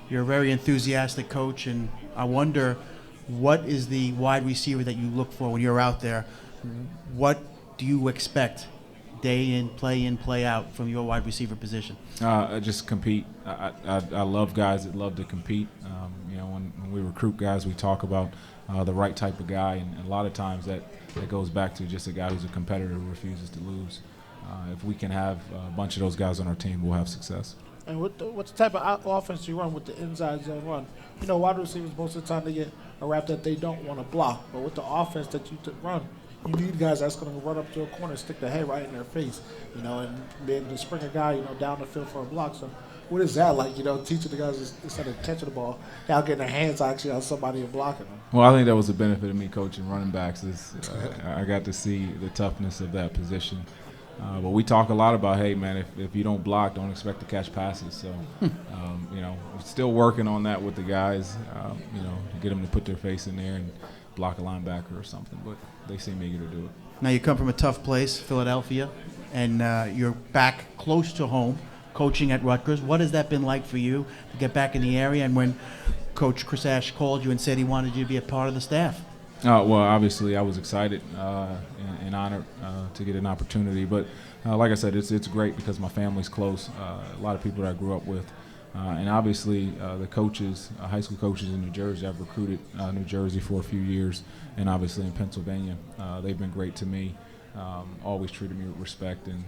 You're a very enthusiastic coach, and I wonder, what is the wide receiver that you look for when you're out there? What do you expect day in, play out from your wide receiver position? Just compete. I love guys that love to compete. When we recruit guys, we talk about the right type of guy, and a lot of times that goes back to just a guy who's a competitor who refuses to lose. If we can have a bunch of those guys on our team, we'll have success. And what the type of offense you run with the inside zone run? Wide receivers most of the time they get a rap that they don't want to block, but with the offense that you run, you need guys that's going to run up to a corner, stick the head right in their face, and be able to spring a guy, down the field for a block. So what is that like, teaching the guys instead of catching the ball, now getting their hands actually on somebody and blocking them? Well, I think that was the benefit of me coaching running backs is I got to see the toughness of that position. But we talk a lot about, hey, man, if you don't block, don't expect to catch passes. So, still working on that with the guys, to get them to put their face in there. And block a linebacker or something, but they seem eager to do it. Now you come from a tough place, Philadelphia, and you're back close to home, coaching at Rutgers. What has that been like for you to get back in the area, and when Coach Chris Ash called you and said he wanted you to be a part of the staff? Well, obviously I was excited and honored to get an opportunity, but like I said, it's great because my family's close, a lot of people that I grew up with, and obviously the coaches, high school coaches in New Jersey, I've recruited New Jersey for a few years, and obviously in Pennsylvania. They've been great to me, always treated me with respect, and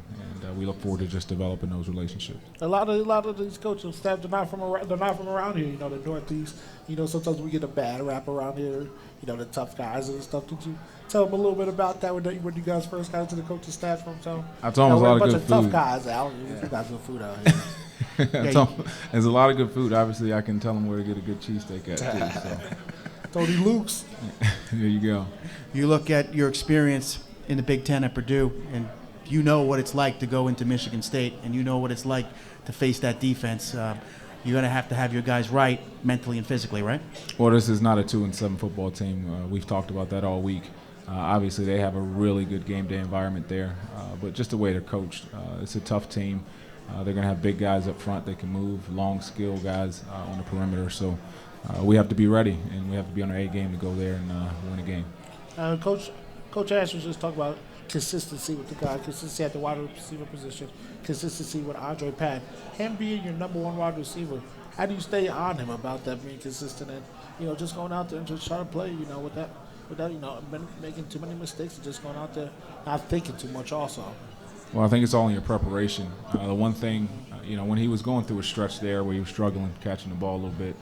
we look forward to just developing those relationships. A lot of these coaching staff, they're not from around here. The Northeast. Sometimes we get a bad rap around here. The tough guys and stuff. Did you tell them a little bit about that when you guys first got into the coaching staff from town? I told them a lot of good food. Tough guys. I don't know if you guys good food out here. There's a lot of good food. Obviously, I can tell them where to get a good cheesesteak at too. So. Tony Luke's. There you go. You look at your experience in the Big Ten at Purdue, and you know what it's like to go into Michigan State, and you know what it's like to face that defense. You're going to have your guys right mentally and physically, right? Well, this is not a 2-7 football team. We've talked about that all week. Obviously, they have a really good game day environment there, but just the way they're coached, it's a tough team. They're going to have big guys up front that can move, long, skilled guys on the perimeter. So we have to be ready, and we have to be on our A game to go there and win a game. Coach Ash was just talking about consistency with the guy, consistency at the wide receiver position, consistency with Andre Patton. Him being your number one wide receiver, how do you stay on him about that being consistent and just going out there and just trying to play, without making too many mistakes and just going out there not thinking too much also? Well, I think it's all in your preparation. The one thing, when he was going through a stretch there where he was struggling catching the ball a little bit,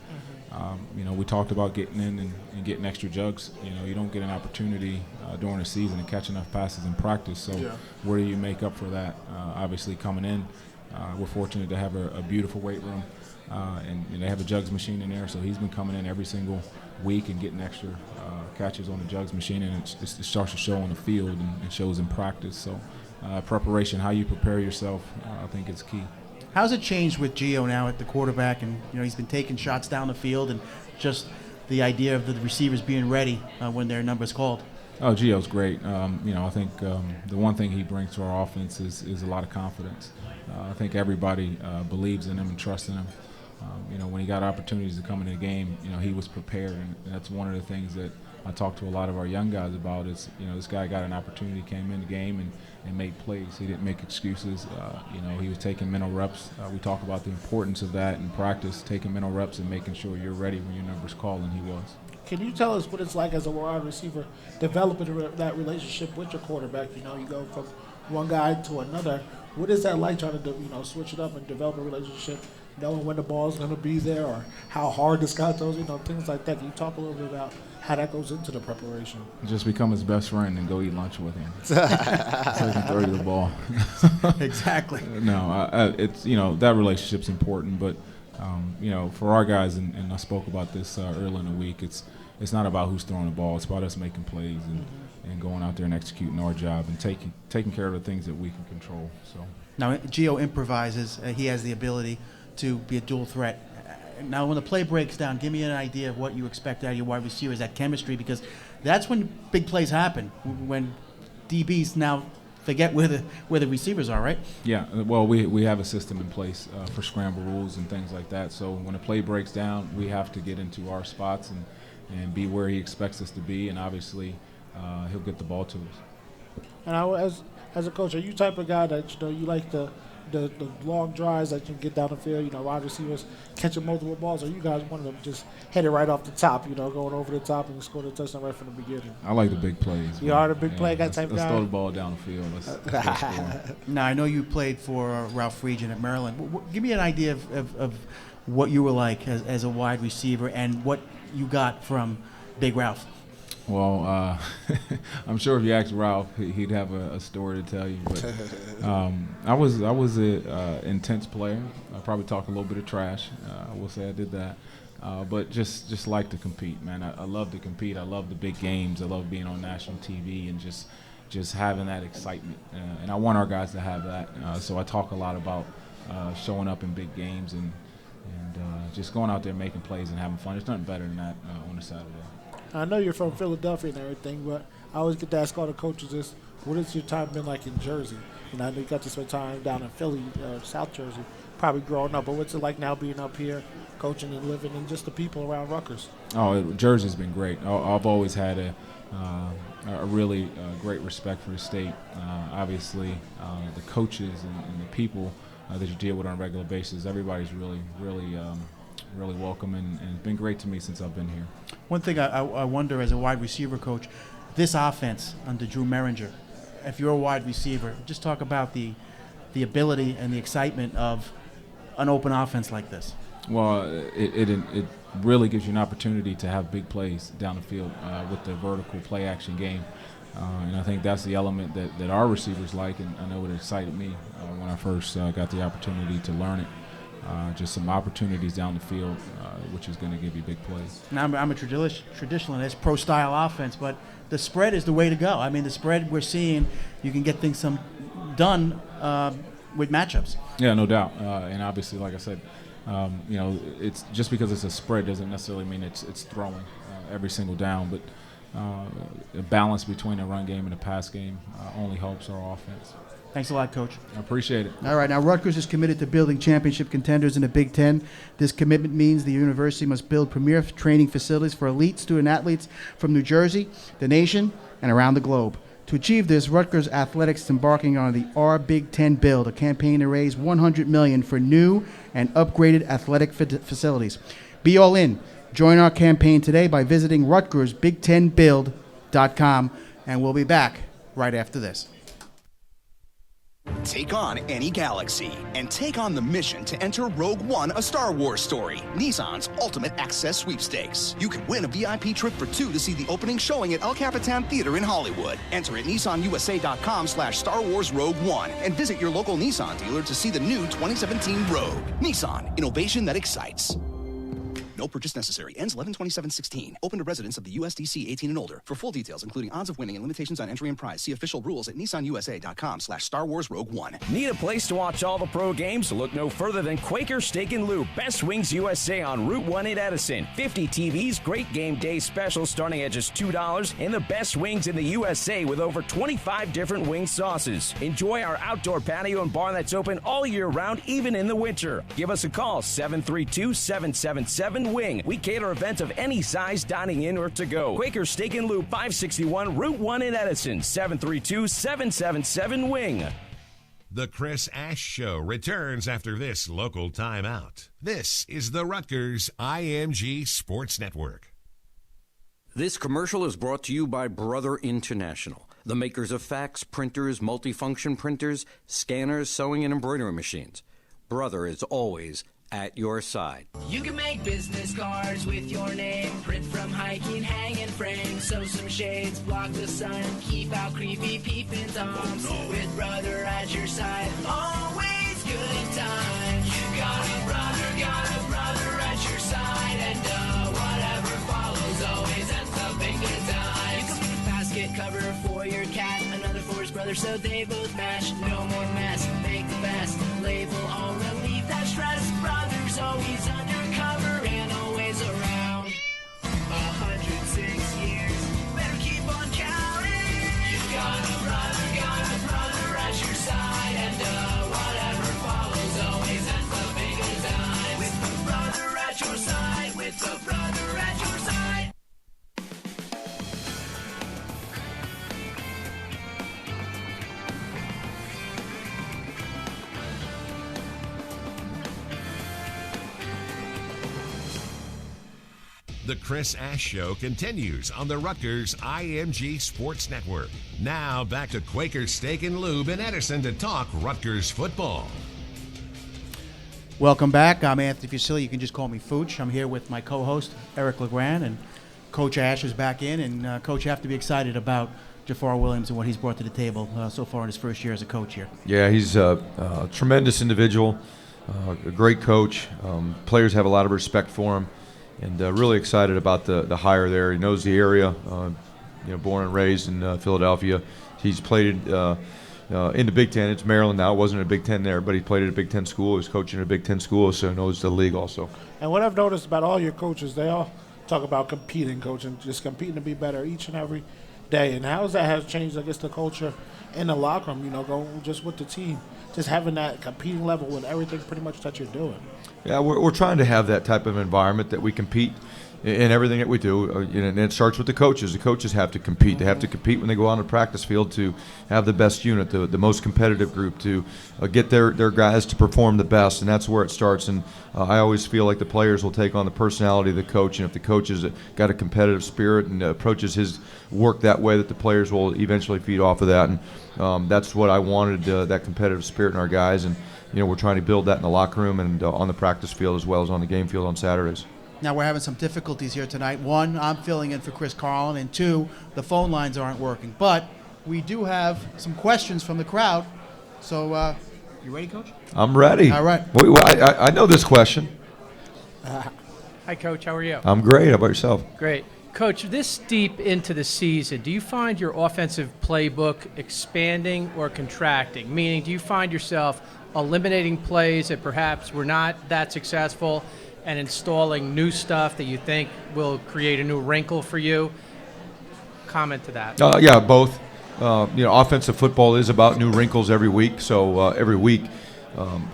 we talked about getting in and getting extra jugs. You don't get an opportunity during the season to catch enough passes in practice. So where do you make up for that? Obviously coming in, we're fortunate to have a beautiful weight room, and they have a jugs machine in there. So he's been coming in every single week and getting extra catches on the jugs machine, and it starts to show on the field and it shows in practice. So preparation, how you prepare yourself, I think is key. How's it changed with Gio now at the quarterback, and he's been taking shots down the field, and just the idea of the receivers being ready when their number's called? Oh, Gio's great. I think the one thing he brings to our offense is a lot of confidence. I think everybody believes in him and trusts in him. When he got opportunities to come in the game, he was prepared, and that's one of the things that I talked to a lot of our young guys about is, this guy got an opportunity, came in the game and made plays. He didn't make excuses. He was taking mental reps. We talk about the importance of that in practice, taking mental reps and making sure you're ready when your number's called, and he was. Can you tell us what it's like as a wide receiver, developing that relationship with your quarterback? You go from one guy to another. What is that like trying to, switch it up and develop a relationship, knowing when the ball's going to be there or how hard this guy throws, things like that? Can you talk a little bit about how that goes into the preparation? Just become his best friend and go eat lunch with him. So he can throw you the ball. Exactly. No, it's that relationship's important, but for our guys, and I spoke about this earlier in the week, it's not about who's throwing the ball. It's about us making plays and going out there and executing our job and taking care of the things that we can control. So now Gio improvises. He has the ability to be a dual threat. Now, when the play breaks down, give me an idea of what you expect out of your wide receivers, that chemistry, because that's when big plays happen, when DBs now forget where the receivers are, right? Yeah, well, we have a system in place for scramble rules and things like that. So when a play breaks down, we have to get into our spots and be where he expects us to be, and obviously he'll get the ball to us. And as a coach, are you the type of guy that you like the long drives that you can get down the field, wide receivers catching multiple balls, or you guys want them just hit it right off the top, going over the top and score the touchdown right from the beginning? I like the big plays. You are the big play guy type of guy? Let's throw the ball down the field. Let's score. Now, I know you played for Ralph Friedgen at Maryland. Give me an idea of what you were like as a wide receiver and what you got from Big Ralph. Well, I'm sure if you asked Ralph, he'd have a story to tell you. But I was an intense player. I probably talk a little bit of trash. I will say I did that. But just like to compete, man. I love to compete. I love the big games. I love being on national TV and just having that excitement. And I want our guys to have that. So I talk a lot about showing up in big games and just going out there making plays and having fun. There's nothing better than that on a Saturday. I know you're from Philadelphia and everything, but I always get to ask all the coaches this: what has your time been like in Jersey? And I know you got to spend time down in Philly, South Jersey, probably growing up. But what's it like now being up here, coaching and living, and just the people around Rutgers? Jersey's been great. I've always had a really great respect for the state. Obviously, the coaches and the people that you deal with on a regular basis, everybody's really welcome, and it's been great to me since I've been here. One thing I wonder as a wide receiver coach, this offense under Drew Meringer, if you're a wide receiver, just talk about the ability and the excitement of an open offense like this. Well, it really gives you an opportunity to have big plays down the field with the vertical play action game. And I think that's the element that our receivers like, and I know it excited me when I first got the opportunity to learn it. Just some opportunities down the field, which is going to give you big plays. Now, I'm a traditionalist, pro-style offense, but the spread is the way to go. I mean, the spread we're seeing, you can get things done with matchups. Yeah, no doubt. And obviously, like I said, it's just because it's a spread doesn't necessarily mean it's throwing every single down, but a balance between a run game and a pass game only helps our offense. Thanks a lot, Coach. I appreciate it. All right, now Rutgers is committed to building championship contenders in the Big Ten. This commitment means the university must build premier training facilities for elite student-athletes from New Jersey, the nation, and around the globe. To achieve this, Rutgers Athletics is embarking on the Our Big Ten Build, a campaign to raise $100 million for new and upgraded athletic facilities. Be all in. Join our campaign today by visiting RutgersBig10Build.com, and we'll be back right after this. Take on any galaxy and take on the mission to enter Rogue One, a Star Wars story. Nissan's Ultimate Access Sweepstakes. You can win a VIP trip for two to see the opening showing at El Capitan Theater in Hollywood. Enter at nissanusa.com/Star Wars Rogue One and visit your local Nissan dealer to see the new 2017 Rogue. Nissan, innovation that excites. No purchase necessary. Ends 11/27/16. Open to residents of the USDC 18 and older. For full details, including odds of winning and limitations on entry and prize, see official rules at nissanusa.com/Star Wars Rogue One. Need a place to watch all the pro games? Look no further than Quaker Steak and Lube. Best Wings USA on Route 1 in Edison. 50 TVs, great game day specials starting at just $2, and the best wings in the USA with over 25 different wing sauces. Enjoy our outdoor patio and bar that's open all year round, even in the winter. Give us a call, 732-777-WING. We cater events of any size, dining in or to go. Quaker Steak and Lube, 561 Route 1 in Edison, 732-777-WING. The Chris Ash Show returns after this local timeout. This is the Rutgers IMG Sports Network. This commercial is brought to you by Brother International, the makers of fax printers, multifunction printers, scanners, sewing and embroidery machines. Brother is always at your side. You can make business cards with your name, print from hiking, hang and frame, sew some shades, block the sun, keep out creepy peeping toms. With Brother at your side, always good times. You got a brother at your side, and whatever follows always ends up in good times. You can make a basket cover for your cat, another for his brother, so they both match. No more mess, make the best label, all relieve that stress. Brother's always undercover and always around. 106 years, better keep on counting. You got a brother at your side, and whatever follows always ends up in good time. With the brother at your side, with the brother at your side. The Chris Ash Show continues on the Rutgers IMG Sports Network. Now back to Quaker Steak and Lube in Edison to talk Rutgers football. Welcome back. I'm Anthony Fusilli. You can just call me Fooch. I'm here with my co-host, Eric LeGrand, and Coach Ash is back in. And, Coach, you have to be excited about Jafar Williams and what he's brought to the table so far in his first year as a coach here. Yeah, he's a tremendous individual, a great coach. Players have a lot of respect for him. And really excited about the hire there. He knows the area, born and raised in Philadelphia. He's played in the Big Ten. It's Maryland now. It wasn't a Big Ten there, but he played at a Big Ten school. He was coaching at a Big Ten school, so he knows the league also. And what I've noticed about all your coaches, they all talk about competing, Coach, and just competing to be better each and every day. And how has changed, I guess, the culture in the locker room, going just with the team, just having that competing level with everything pretty much that you're doing. Yeah, we're trying to have that type of environment that we compete in everything that we do, and it starts with the coaches. The coaches have to compete. They have to compete when they go out on the practice field to have the best unit, the most competitive group, to get their guys to perform the best, and that's where it starts. And I always feel like the players will take on the personality of the coach, and if the coach has got a competitive spirit and approaches his work that way, that the players will eventually feed off of that. And that's what I wanted, that competitive spirit in our guys. And we're trying to build that in the locker room and on the practice field as well as on the game field on Saturdays. Now, we're having some difficulties here tonight. One, I'm filling in for Chris Carlin, and two, the phone lines aren't working. But we do have some questions from the crowd. So, you ready, Coach? I'm ready. All right. I know this question. Hi, Coach. How are you? I'm great. How about yourself? Great. Coach, this deep into the season, do you find your offensive playbook expanding or contracting? Meaning, do you find yourself eliminating plays that perhaps were not that successful and installing new stuff that you think will create a new wrinkle for you? Comment to that. Yeah, both. Offensive football is about new wrinkles every week. So every week,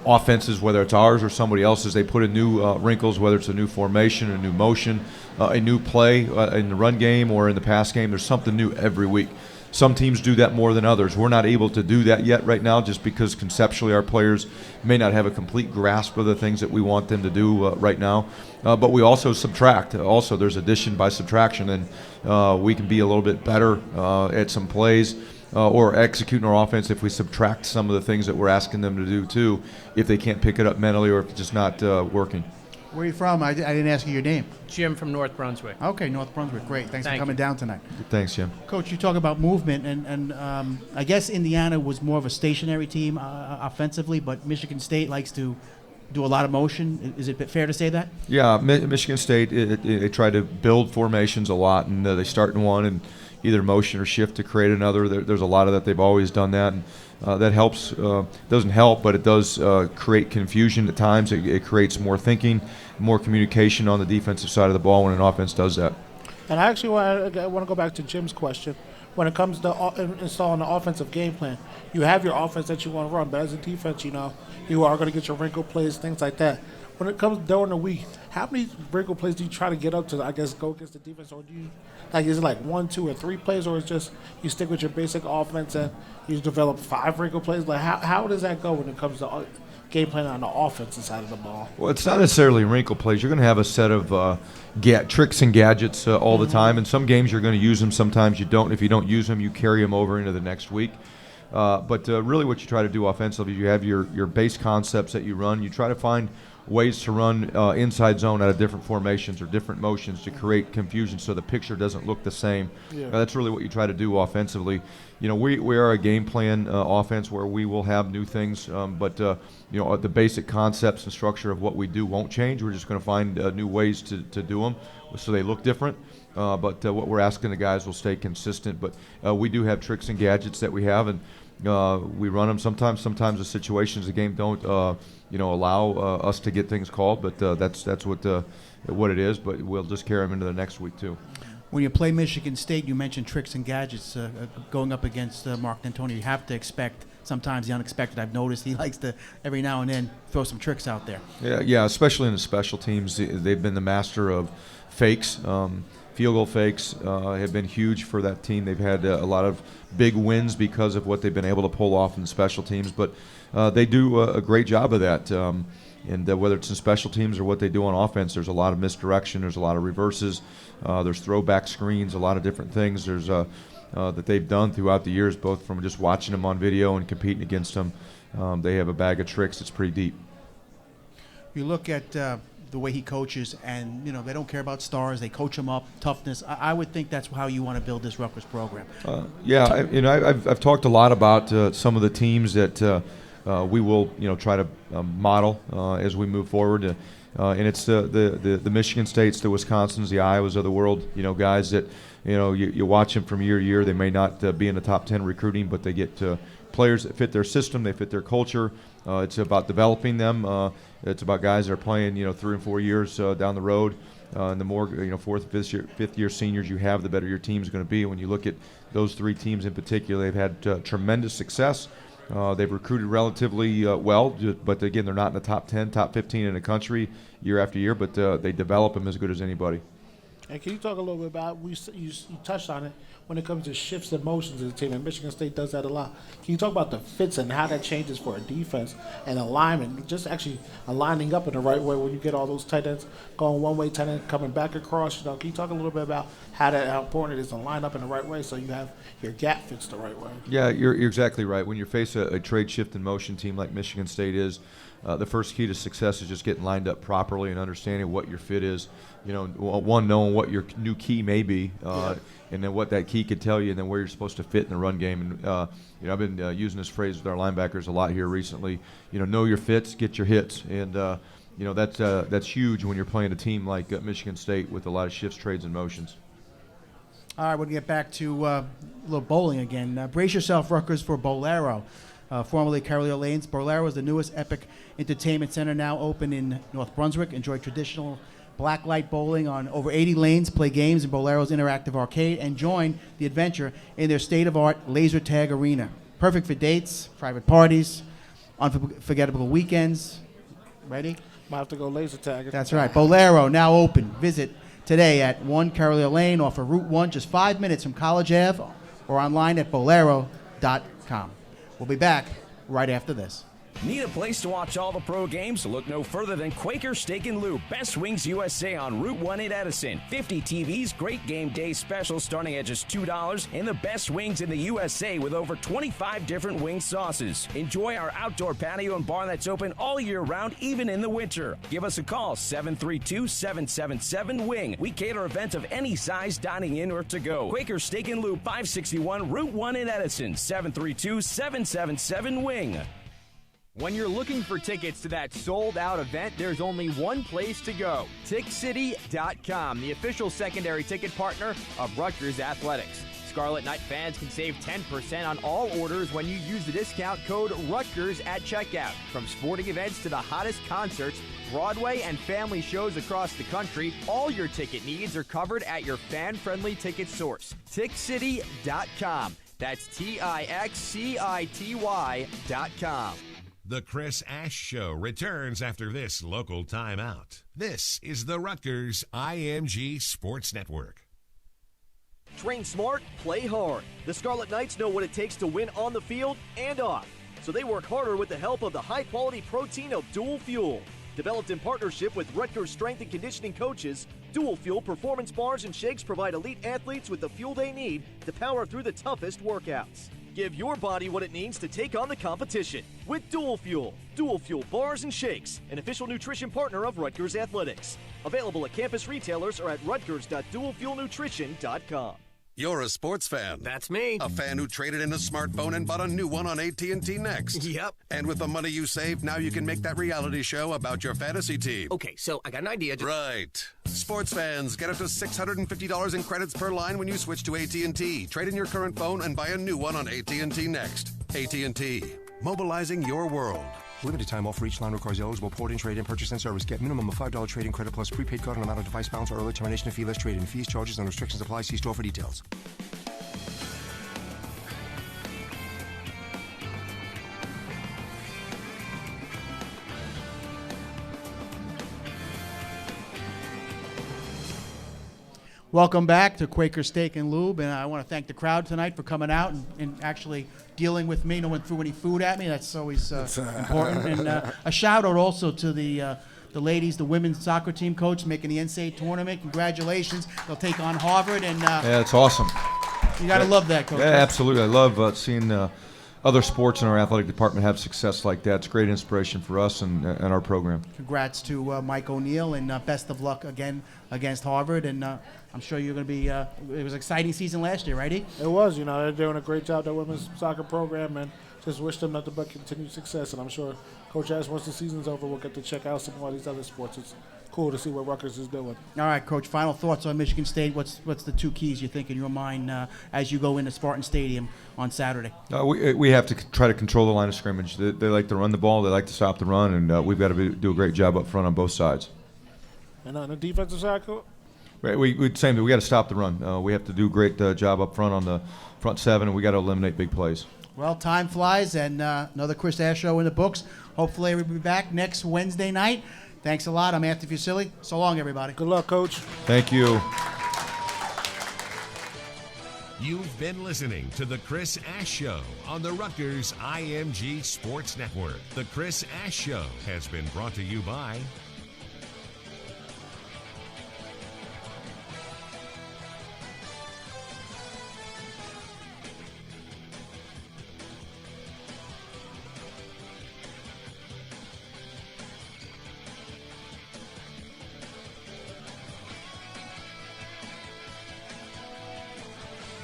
offenses, whether it's ours or somebody else's, they put in new wrinkles, whether it's a new formation, a new motion, a new play in the run game or in the pass game. There's something new every week. Some teams do that more than others. We're not able to do that yet right now just because conceptually our players may not have a complete grasp of the things that we want them to do right now. But we also subtract. Also, there's addition by subtraction, and we can be a little bit better at some plays or executing our offense if we subtract some of the things that we're asking them to do too, if they can't pick it up mentally or if it's just not working. Where are you from? I didn't ask you your name. Jim from North Brunswick. Okay, North Brunswick. Great. Thanks for coming down tonight. Thanks, Jim. Coach, you talk about movement, and I guess Indiana was more of a stationary team offensively, but Michigan State likes to do a lot of motion. Is it fair to say that? Yeah, Michigan State, they try to build formations a lot, and they start in one and either motion or shift to create another. There's a lot of that. They've always done that, and that helps. Doesn't help, but it does create confusion at times. It creates more thinking, more communication on the defensive side of the ball when an offense does that. And I actually want to go back to Jim's question. When it comes to installing an offensive game plan, you have your offense that you want to run, but as a defense, you are going to get your wrinkle plays, things like that. When it comes during the week, how many wrinkle plays do you try to get up to, I guess, go against the defense? Or do you, is it like 1, 2, or 3 plays, or is just you stick with your basic offense and you develop 5 wrinkle plays? Like, how does that go when it comes to game plan on the offensive side of the ball? Well, it's not necessarily wrinkle plays. You're going to have a set of tricks and gadgets all the time. In some games, you're going to use them. Sometimes you don't. If you don't use them, you carry them over into the next week. But really what you try to do offensively, you have your base concepts that you run. You try to find ways to run inside zone out of different formations or different motions to create confusion so the picture doesn't look the same. Yeah. That's really what you try to do offensively. We are a game plan offense where we will have new things, but the basic concepts and structure of what we do won't change. We're just going to find new ways to do them so they look different. But what we're asking the guys will stay consistent. But we do have tricks and gadgets that we have, and we run them sometimes. Sometimes the situations the game don't allow us to get things called. But that's what it is. But we'll just carry them into the next week too. When you play Michigan State, you mentioned tricks and gadgets going up against Mark D'Antonio. You have to expect sometimes the unexpected. I've noticed he likes to every now and then throw some tricks out there. Yeah, especially in the special teams. They've been the master of fakes. Field goal fakes have been huge for that team. They've had a lot of big wins because of what they've been able to pull off in the special teams. But they do a great job of that. And whether it's in special teams or what they do on offense, there's a lot of misdirection. There's a lot of reverses. There's throwback screens, a lot of different things. There's that they've done throughout the years, both from just watching them on video and competing against them. They have a bag of tricks that's pretty deep. You look at the way he coaches, and they don't care about stars. They coach them up, toughness. I would think that's how you want to build this Rutgers program. I've talked a lot about some of the teams that we will try to model as we move forward. And it's the Michigan States, the Wisconsins, the Iowas of the world. Guys that you watch them from year to year. They may not be in the top 10 recruiting, but they get players that fit their system. They fit their culture. It's about developing them. It's about guys that are playing 3 and 4 years down the road. And the more fourth, fifth year seniors you have, the better your team's going to be. When you look at those three teams in particular, they've had tremendous success. They've recruited relatively well, but again, they're not in the top 10, top 15 in the country year after year, but they develop them as good as anybody. And can you talk a little bit about, you touched on it, when it comes to shifts and motions of the team, and Michigan State does that a lot. Can you talk about the fits and how that changes for a defense and alignment, just actually aligning up in the right way when you get all those tight ends going one way, tight end coming back across? Can you talk a little bit about how important it is to line up in the right way so you have your gap fits the right way? Yeah, you're exactly right. When you face a trade shift and motion team like Michigan State is, the first key to success is just getting lined up properly and understanding what your fit is. One, knowing what your new key may be, and then what that key could tell you, and then where you're supposed to fit in the run game. And I've been using this phrase with our linebackers a lot here recently. Know your fits, get your hits, and that's huge when you're playing a team like Michigan State with a lot of shifts, trades, and motions. All right, we're going to get back to a little bowling again. Brace yourself, Rutgers, for Bolero. Formerly Carolina Lanes, Bolero is the newest epic entertainment center, now open in North Brunswick. Enjoy traditional blacklight bowling on over 80 lanes, play games in Bolero's interactive arcade, and join the adventure in their state-of-art laser tag arena. Perfect for dates, private parties, unforgettable weekends. Ready? Might have to go laser tag. That's right. Bolero, now open. Visit today at 1 Carolina Lane off of Route 1, just 5 minutes from College Ave, or online at bolero.com. We'll be back right after this. Need a place to watch all the pro games? Look no further than Quaker Steak and Lube, Best Wings USA on Route 1 in Edison. 50 TVs, great game day specials starting at just $2, and the best wings in the USA with over 25 different wing sauces. Enjoy our outdoor patio and bar that's open all year round, even in the winter. Give us a call, 732-777-WING. We cater events of any size, dining in or to go. Quaker Steak and Lube, 561 Route 1 in Edison, 732-777-WING. When you're looking for tickets to that sold-out event, there's only one place to go, TickCity.com, the official secondary ticket partner of Rutgers Athletics. Scarlet Knight fans can save 10% on all orders when you use the discount code Rutgers at checkout. From sporting events to the hottest concerts, Broadway and family shows across the country, all your ticket needs are covered at your fan-friendly ticket source, TickCity.com. That's TickCity.com. The Chris Ash Show returns after this local timeout. This is the Rutgers IMG Sports Network. Train smart, play hard. The Scarlet Knights know what it takes to win on the field and off, so they work harder with the help of the high-quality protein of Dual Fuel. Developed in partnership with Rutgers strength and conditioning coaches, Dual Fuel performance bars and shakes provide elite athletes with the fuel they need to power through the toughest workouts. Give your body what it needs to take on the competition with Dual Fuel. Dual Fuel bars and shakes, an official nutrition partner of Rutgers Athletics. Available at campus retailers or at rutgers.dualfuelnutrition.com. You're a sports fan. That's me. A fan who traded in a smartphone and bought a new one on AT&T Next. Yep. And with the money you saved, now you can make that reality show about your fantasy team. Okay, so I got an idea. Right. Sports fans, get up to $650 in credits per line when you switch to AT&T. Trade in your current phone and buy a new one on AT&T Next. AT&T, mobilizing your world. Limited time offer. Each line requires eligible port-in, trade-in, purchase, and service. Get minimum of $5 trade-in credit plus prepaid card on amount of device balance or early termination fee. Less trade-in fees, charges, and restrictions apply. See store for details. Welcome back to Quaker Steak and Lube, and I want to thank the crowd tonight for coming out and actually dealing with me. No one threw any food at me. That's always important. And a shout out also to the ladies, the women's soccer team coach making the NCAA tournament. Congratulations! They'll take on Harvard, and yeah, it's awesome. You gotta love that, coach. Yeah, absolutely. I love seeing other sports in our athletic department have success like that. It's great inspiration for us and our program. Congrats to Mike O'Neill, and best of luck again against Harvard. And I'm sure you're going to be it was an exciting season last year, right, E? It was. They're doing a great job, that women's soccer program, and just wish them nothing but continued success. And I'm sure Coach Ash, once the season's over, we'll get to check out some of these other sports. It's cool to see what Rutgers is doing. All right, Coach, final thoughts on Michigan State. What's the two keys you think in your mind as you go into Spartan Stadium on Saturday? We have to try to control the line of scrimmage. They like to run the ball. They like to stop the run, and we've got to do a great job up front on both sides. And on the defensive side, Coach? Right, we same thing. We got to stop the run. We have to do a great job up front on the front seven, and we got to eliminate big plays. Well, time flies, and another Chris Ash show in the books. Hopefully, we'll be back next Wednesday night. Thanks a lot. I'm Anthony Fusilli. So long, everybody. Good luck, Coach. Thank you. You've been listening to The Chris Ash Show on the Rutgers IMG Sports Network. The Chris Ash Show has been brought to you by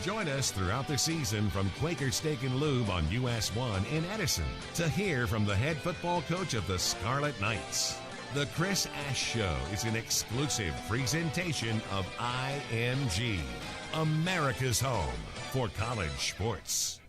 Join us throughout the season from Quaker Steak and Lube on US 1 in Edison to hear from the head football coach of the Scarlet Knights. The Chris Ash Show is an exclusive presentation of IMG, America's home for college sports.